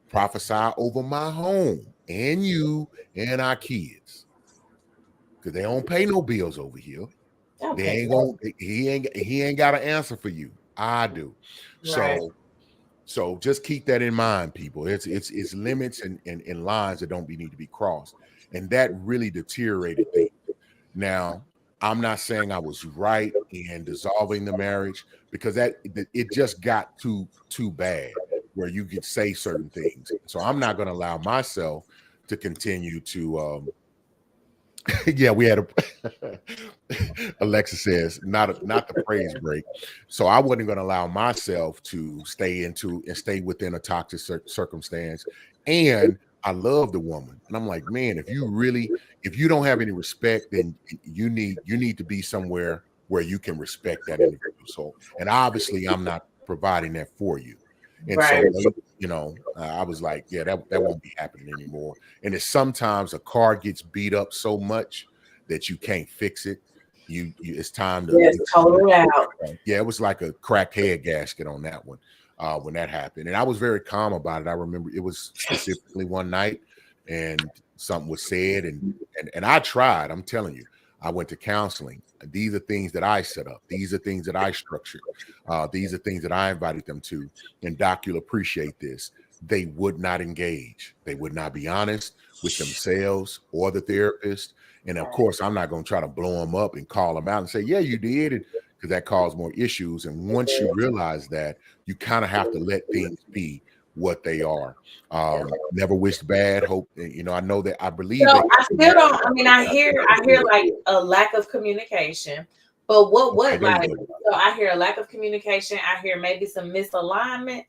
prophesy over my home and you and our kids, because they don't pay no bills over here. They Okay. ain't gonna, he ain't got an answer for you. I do. Right. So just keep that in mind, people. It's limits and lines that don't need to be crossed. And that really deteriorated things. Now, I'm not saying I was right in dissolving the marriage, because it just got too bad where you could say certain things. So I'm not going to allow myself to continue to yeah, we had a Alexa says not the praise break. So I wasn't going to allow myself to stay within a toxic circumstance. And I love the woman, and I'm like, man, if you don't have any respect, then you need to be somewhere where you can respect that individual. So, and obviously, I'm not providing that for you. And Right. so, I was like, yeah, that won't be happening anymore. And it's sometimes a car gets beat up so much that you can't fix it. It's time to Yes, get total out. yeah, it was like a cracked head gasket on that one when that happened. And I was very calm about it. I remember it was specifically one night, and something was said, and I tried. I'm telling you, I went to counseling. These are things that I set up. These are things that I structured. These are things that I invited them to. And Doc, you'll appreciate this. They would not engage. They would not be honest with themselves or the therapist. And of course, I'm not going to try to blow them up and call them out and say, yeah, you did. Because that caused more issues. And once you realize that, you kind of have to let things be what they are. Never wished bad. Hope, I know that I believe So that. I still don't. I mean, I hear like a lack of communication. But Okay, there you like? go. So I hear a lack of communication. I hear maybe some misalignment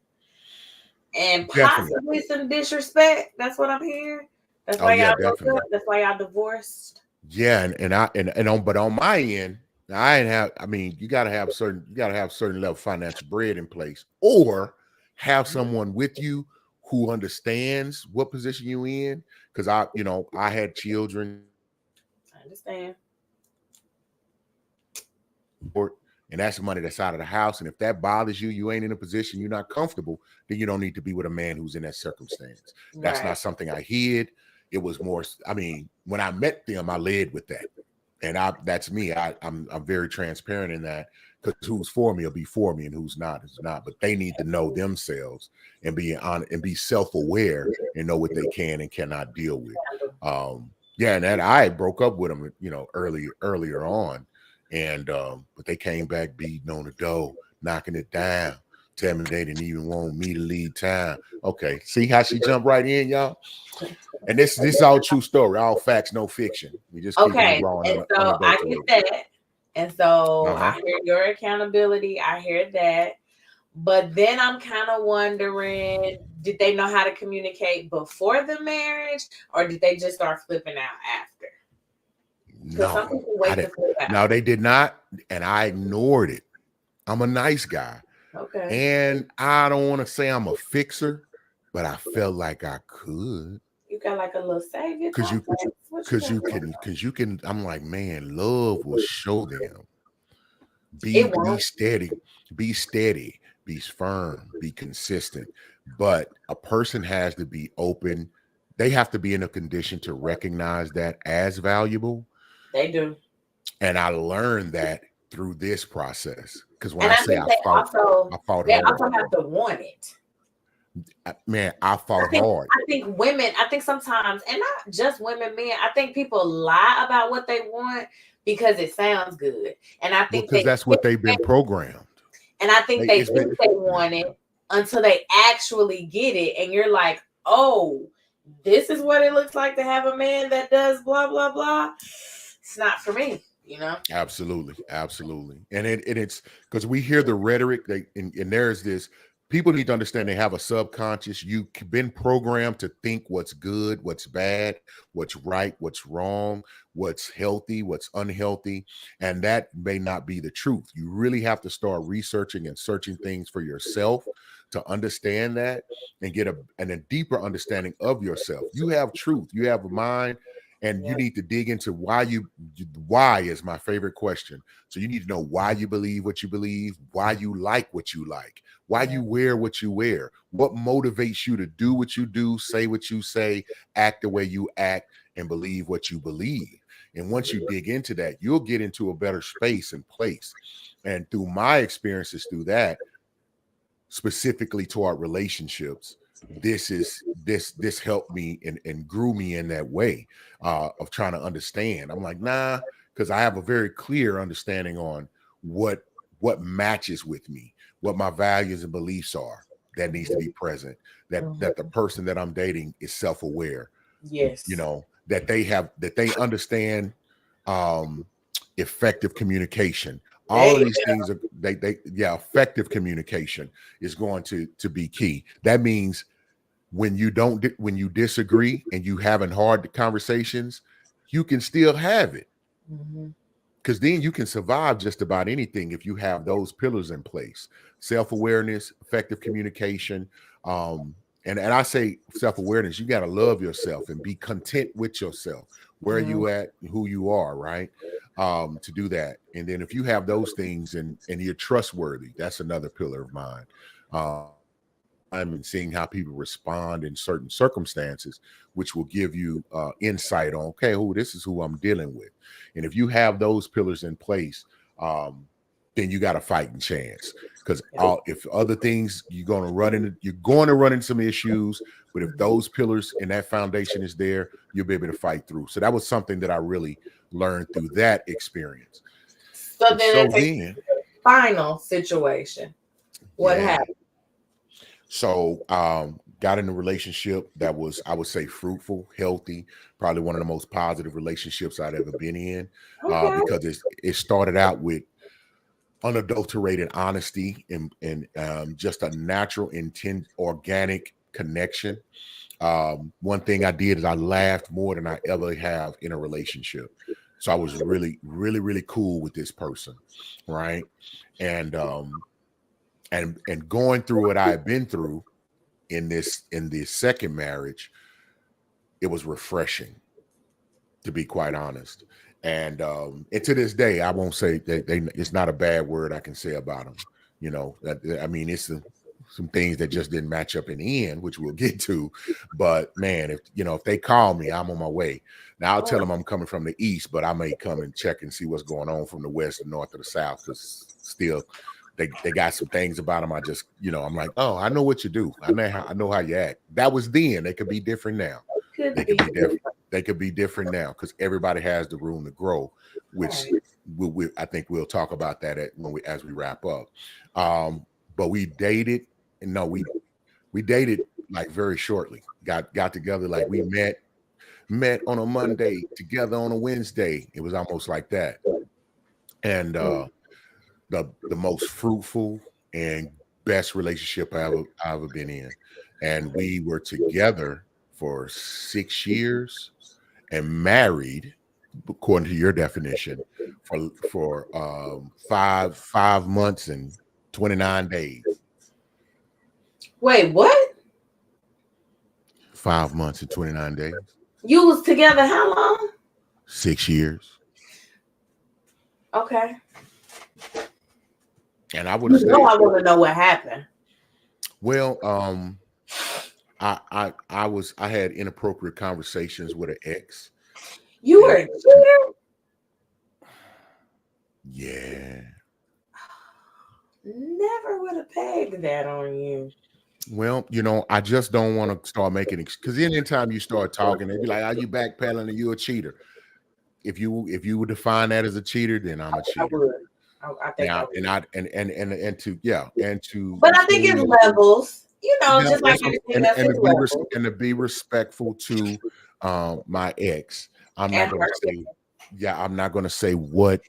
and Definitely. possibly some disrespect. That's what I'm hearing. That's Oh why yeah, y'all broke definitely. up. That's why y'all divorced. Yeah, but on my end, I ain't have. I mean, you got to have certain level of financial bread in place, or have someone with you who understands what position you in. Because I had children, I understand. and that's the money that's out of the house. And if that bothers you, you ain't in a position, you're not comfortable, then you don't need to be with a man who's in that circumstance. That's Right. not something I hid. It was more. I mean, when I met them, I led with that. And that's me. I'm very transparent in that, because who's for me will be for me, and who's not is not. But they need to know themselves and be on and be self-aware and know what they can and cannot deal with. Yeah, and that I broke up with them, earlier on, and but they came back beating on the door, knocking it down, telling me they didn't even want me to lead time. Okay, see how she jumped right in, y'all. And this is all true story, all facts, no fiction. We just keeping it Okay. raw And and so I get unadulterated. that. And so Uh-huh. I hear your accountability. I hear that. But then I'm kind of wondering, did they know how to communicate before the marriage, or did they just start flipping out after? Because some No, people I wait to didn't. flip No, out. they did not, and I ignored it. I'm a nice guy, Okay. and I don't want to say I'm a fixer, but I felt like I could, You got like a little savior because you, complex? What you because got you going can, on? because you can. I'm like, man, love will show them. Be It be won't. steady, be steady, be firm, be consistent. But a person has to be open. They have to be in a condition to recognize that as valuable. They do. And I learned that through this process. Because when And I I say think I fought they hard. also have to want it. Man, I I fought think hard. I think women, I think sometimes, and not just women, men, I think people lie about what they want because it sounds good. And I Well, think because that's what they've been programmed. and I think they It's been, think they yeah. want it until they actually get it. And you're like, oh, this is what it looks like to have a man that does blah, blah, blah. It's not for me, you know? Absolutely, absolutely. And it's because we hear the rhetoric, and there's this. people need to understand they have a subconscious. You've been programmed to think what's good, what's bad, what's right, what's wrong, what's healthy, what's unhealthy. And that may not be the truth. You really have to start researching and searching things for yourself to understand that and get a deeper understanding of yourself. You have truth, you have a mind, and you Yeah. need to dig into why is my favorite question. So you need to know why you believe what you believe, why you like what you like, why Yeah. you wear what you wear, what motivates you to do what you do, say what you say, act the way you act, and believe what you believe. And once you dig into that, you'll get into a better space and place. And through my experiences through that, specifically toward relationships, this helped me and grew me in that way of trying to understand. I'm like, nah, because I have a very clear understanding on what matches with me, what my values and beliefs are. That needs to be present. That the Mhm. person that I'm dating is self-aware, Yes. that they understand um effective communication. There All of you these things are effective communication is going to be key. That means when you disagree and you having hard conversations, you can still have it, go. Mhm. because then you can survive just about anything if you have those pillars in place: self-awareness, effective communication. And I say self-awareness, you got to love yourself and be content with yourself, where Mhm. you at, who you are, right? To do that. And then if you have those things and you're trustworthy, that's another pillar of mine. Time and seeing how people respond in certain circumstances, which will give you insight on, okay, who this is who I'm dealing with. And if you have those pillars in place, um, then you got a fighting chance. Because if other things you're going to run into some issues, but if those pillars and that foundation is there, you'll be able to fight through. So that was something that I really learned through that experience. So And then so it takes then, the final situation. What yeah. happened? So got in a relationship that was, I would say, fruitful, healthy, probably one of the most positive relationships I'd ever been in, Okay. because it started out with unadulterated honesty and just a natural, intent, organic connection. One thing I did is I laughed more than I ever have in a relationship. So I was really, really, really cool with this person, right? And and going through what I had been through in this second marriage, it was refreshing, to be quite honest. And to this day, I won't say that it's not a bad word I can say about them. I mean, some things that just didn't match up in the end, which we'll get to. But man, if they call me, I'm on my way. Now I'll tell them I'm coming from the east, but I may come and check and see what's going on from the west, the north, or the south, because still they got some things about them. I just, I'm like, oh, I know what you do. I know how you act. That was then. They could be different now. Could They could be. be different. They could be different now because everybody has the room to grow, which Right. I think we'll talk about that as we wrap up. But we dated, and no, we dated like very shortly. Got together, like we met on a Monday, together on a Wednesday. It was almost like that. And the most fruitful and best relationship I ever been in. And we were together for 6 years and married, according to your definition, for 5 months and 29 days. Wait, what? 5 months and 29 days. You was together how long? 6 years. Okay. And I would You have know stayed. I want to know what happened. Well, I had inappropriate conversations with an ex. You were And a cheater? yeah. Never would have pegged that on you. Well, I just don't want to start making because anytime you start talking, they'd be like, "Are you backpedaling? Are you a cheater?" If you would define that as a cheater, then I'm a I cheater. would. I think I Now, would. and to yeah, and to But I think it's fully levels. yeah, Just like anything else, it's levels. and to be respectful to my ex, I'm not And going to her. say I'm not going to say what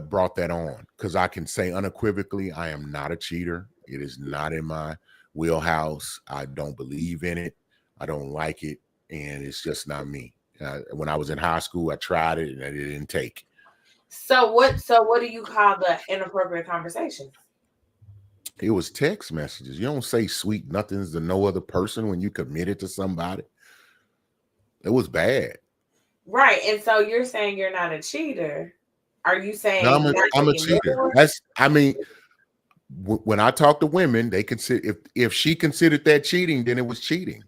brought that on, because I can say unequivocally I am not a cheater. It is not in my wheelhouse. I don't believe in it. I don't like it, and it's just not me. When I was in high school, I tried it and it didn't take. So what do you call the inappropriate conversations? It was text messages. You don't say sweet nothings to no other person when you committed to somebody. It was bad. Right. And so you're saying you're not a cheater. Are you No, saying not I'm a cheater. anymore? When I talk to women, they consider if she considered that cheating, then it was cheating.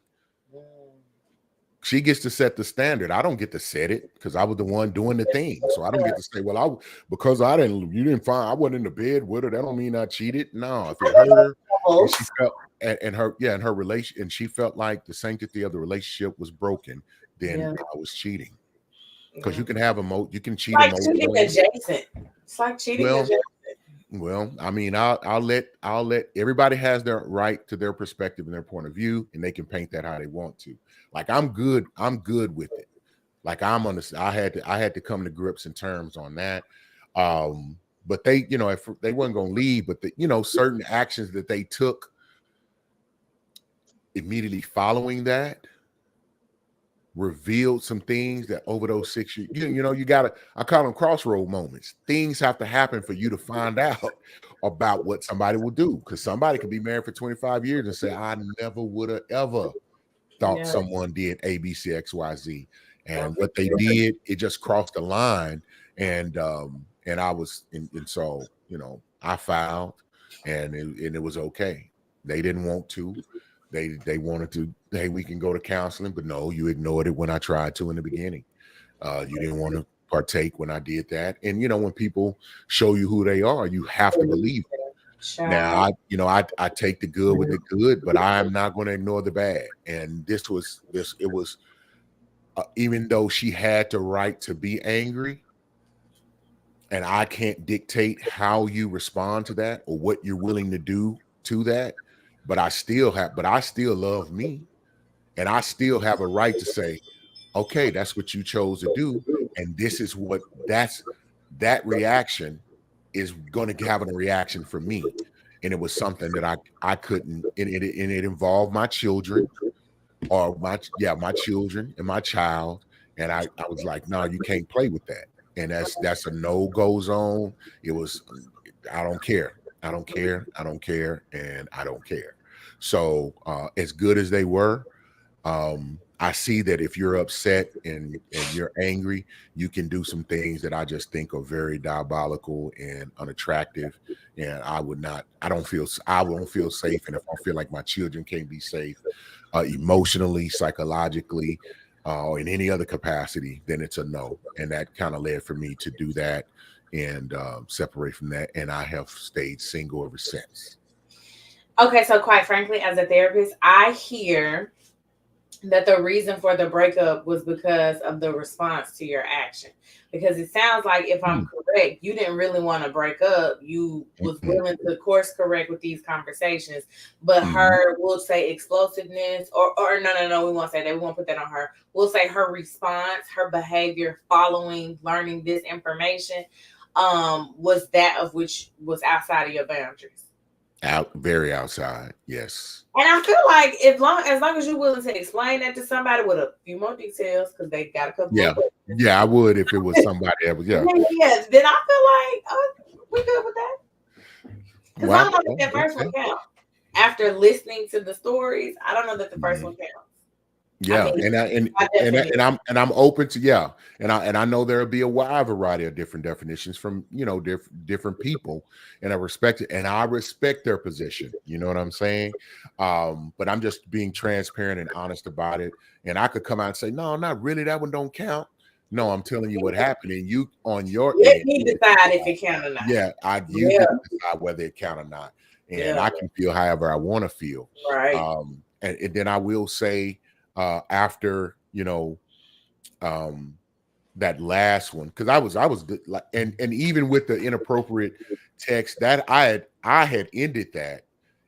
She gets to set the standard. I don't get to set it because I was the one doing the thing. So I don't get to say, well, because you didn't find, I wasn't in the bed with her. That don't mean I cheated. No, if it hurt her and she felt and her relation and she felt like the sanctity of the relationship was broken, then I was cheating. Because you can have you can cheat like cheating emotionally. adjacent. It's like cheating adjacent. Well, I mean, I'll let everybody has their right to their perspective and their point of view, and they can paint that how they want to. Like I'm good with it. Like I had to come to grips and terms on that. But they, if they weren't gonna leave, but certain actions that they took immediately following that revealed some things that over those 6 years, you gotta, I call them crossroad moments. Things have to happen for you to find out about what somebody will do. Because somebody could be married for 25 years and say, I never would have ever thought someone did A, B, C, X, Y, Z. And what they did, it just crossed the line. And I was, and so, I filed and it was okay. They didn't want to. They wanted to, hey, we can go to counseling, but no, you ignored it when I tried to in the beginning. You didn't want to partake when I did that. And when people show you who they are, you have to believe them. Now, I take the good with the good, but I'm not going to ignore the bad. And it was even though she had the right to be angry, and I can't dictate how you respond to that or what you're willing to do to that. But I still love me. And I still have a right to say, okay, that's what you chose to do. And this is that reaction is going to have a reaction for me. And it was something that I couldn't, and it involved my children or my children and my child. And I was like, no, you can't play with that. And that's a no-go zone. It was, I don't care. I don't care. I don't care. And I don't care. So as good as they were, I see that if you're upset and you're angry, you can do some things that I just think are very diabolical and unattractive. And I won't feel safe. And if I feel like my children can't be safe emotionally, psychologically, or in any other capacity, then it's a no. And that kind of led for me to do that and separate from that. And I have stayed single ever since. Okay, so quite frankly, as a therapist, I hear that the reason for the breakup was because of the response to your action. Because it sounds like, if I'm correct, you didn't really want to break up. You was willing to course correct with these conversations, but her, we'll say explosiveness, or no, we won't say that. We won't put that on her. We'll say her response, her behavior following learning this information, was that of which was outside of your boundaries. Very outside, yes. And I feel like as long as you're willing to explain that to somebody with a few more details, because they got a couple. Yeah, I would if it was somebody that was Then I feel like we good with that. Because I don't know that first one counts. After listening to the stories, I don't know that the first one counts. Yeah, and I'm open to and I know there'll be a wide variety of different definitions from different people, and I respect it, and I respect their position. You know what I'm saying? But I'm just being transparent and honest about it. And I could come out and say, no, not really. That one don't count. No, I'm telling you what happened, and you on your let me decide if it count or not. Yeah, you get to decide whether it count or not, and I can feel however I want to feel. Right. And then I will say, after that last one, because I was like, and even with the inappropriate text, that I had ended that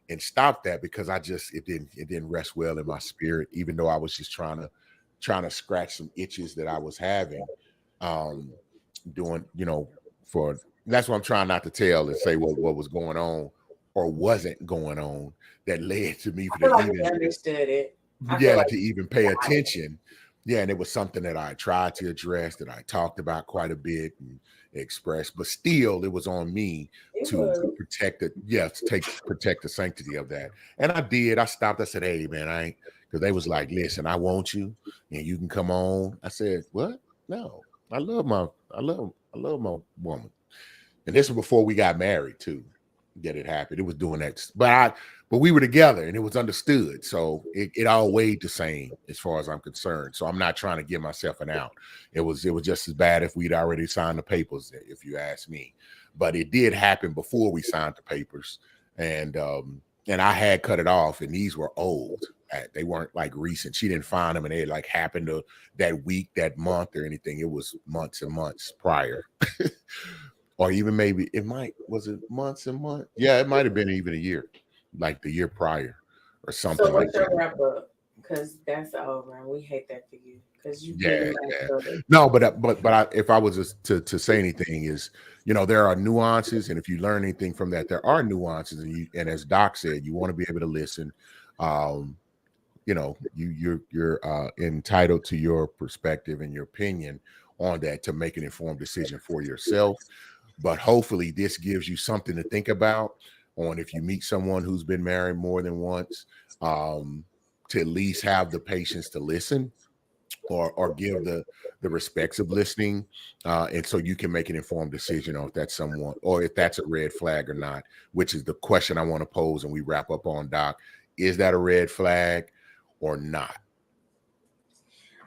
and stopped that because it didn't rest well in my spirit, even though I was just trying to scratch some itches that I was having, doing for that's what I'm trying not to tell and say what was going on or wasn't going on that led to me I for feel the like we even understood it. I feel yeah, like to even pay attention. Yeah, and it was something that I tried to address, that I talked about quite a bit and expressed, but still it was on me it to was. protect it. Yes, protect the sanctity of that. And I did. I stopped. I said, hey man, I ain't, because they was like, listen, I want you and you can come on. I said, what? No. I love my woman. And this was before we got married too. That it happened. It was doing that, but we were together and it was understood. So it all weighed the same as far as I'm concerned. So I'm not trying to give myself an out. It was just as bad if we'd already signed the papers, if you ask me. But it did happen before we signed the papers, and I had cut it off, and these were old. They weren't like recent. She didn't find them, and they like happened to that week, that month, or anything. It was months and months prior. Or even maybe was it months and months? Yeah, it might have been even a year, like the year prior or So something like what's that. your wrap up? Because that's over, and we hate that for you. Because you Yeah, really like yeah. brothers. No, if I was to say anything is, there are nuances, and if you learn anything from that, there are nuances, and as Doc said, you want to be able to listen. Um, you're entitled to your perspective and your opinion on that to make an informed decision for yourself. But hopefully this gives you something to think about on if you meet someone who's been married more than once, to at least have the patience to listen, or give the respects of listening, and so you can make an informed decision on if that's someone, or if that's a red flag or not, which is the question I want to pose, and we wrap up on, Doc. Is that a red flag or not?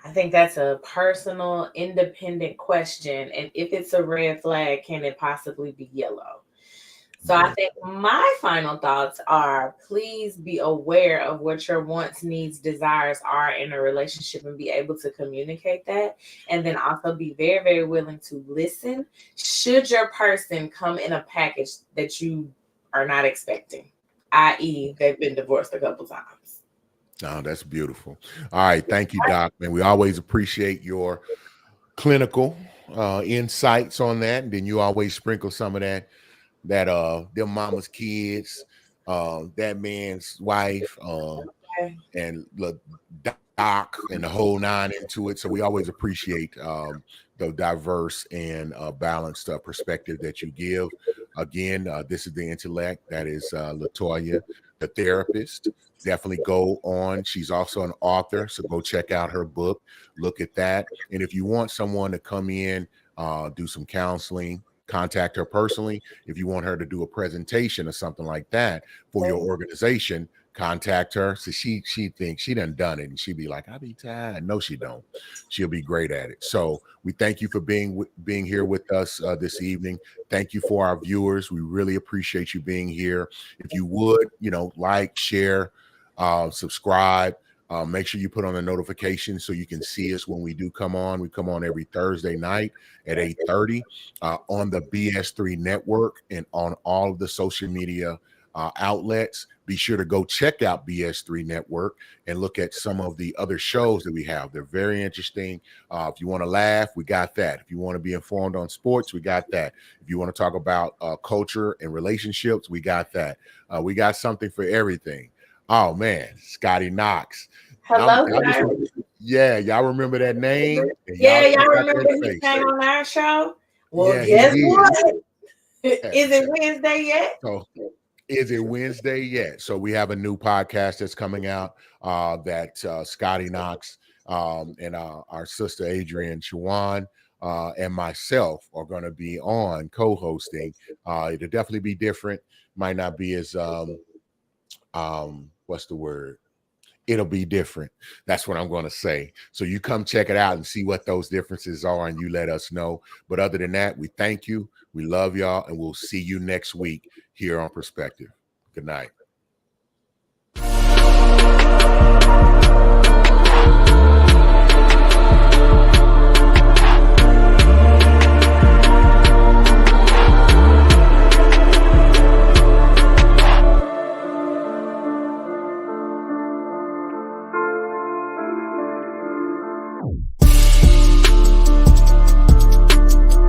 I think that's a personal, independent question. And if it's a red flag, can it possibly be yellow? So I Yeah. think my final thoughts are, please be aware of what your wants, needs, desires are in a relationship and be able to communicate that. And then also be very, very willing to listen should your person come in a package that you are not expecting, i.e., they've been divorced a couple times. Oh, that's beautiful. All right. Thank you, Doc. And we always appreciate your clinical insights on that. And then you always sprinkle some of that them mama's kids, that man's wife, Okay. and Doc and the whole nine into it. So we always appreciate the diverse and balanced perspective that you give. Again, this is the intellect. That is Latoya, the therapist. Definitely go on. She's also an author, so go check out her book. Look at that. And if you want someone to come in, do some counseling, contact her personally. If you want her to do a presentation or something like that for your organization, contact her. So she thinks she done it, and she'd be like, I'll be tired. No, she don't. She'll be great at it. So we thank you for being here with us this evening. Thank you for our viewers. We really appreciate you being here. If you would, like, share, subscribe. Make sure you put on a notification so you can see us when we do come on. We come on every Thursday night at 8:30 on the BS3 network and on all of the social media outlets. Be sure to go check out BS3 Network and look at some of the other shows that we have. They're very interesting. If you want to laugh, we got that. If you want to be informed on sports, we got that. If you want to talk about culture and relationships, we got that. We got something for everything. Oh man, Scotty Knox. Hello, Yeah, y'all remember that name? And yeah, y'all y'all check out remember that he face. came on our show? Well, Yeah, he guess did. what? Yeah. Is it Wednesday yet? So is it Wednesday yet? So we have a new podcast that's coming out that Scotty Knox and our sister Adrienne Chuan and myself are going to be on co-hosting. It'll definitely be different. Might not be as what's the word? It'll be different. That's what I'm going to say. So you come check it out and see what those differences are, and you let us know. But other than that, we thank you. We love y'all, and we'll see you next week here on Perspective. Good night.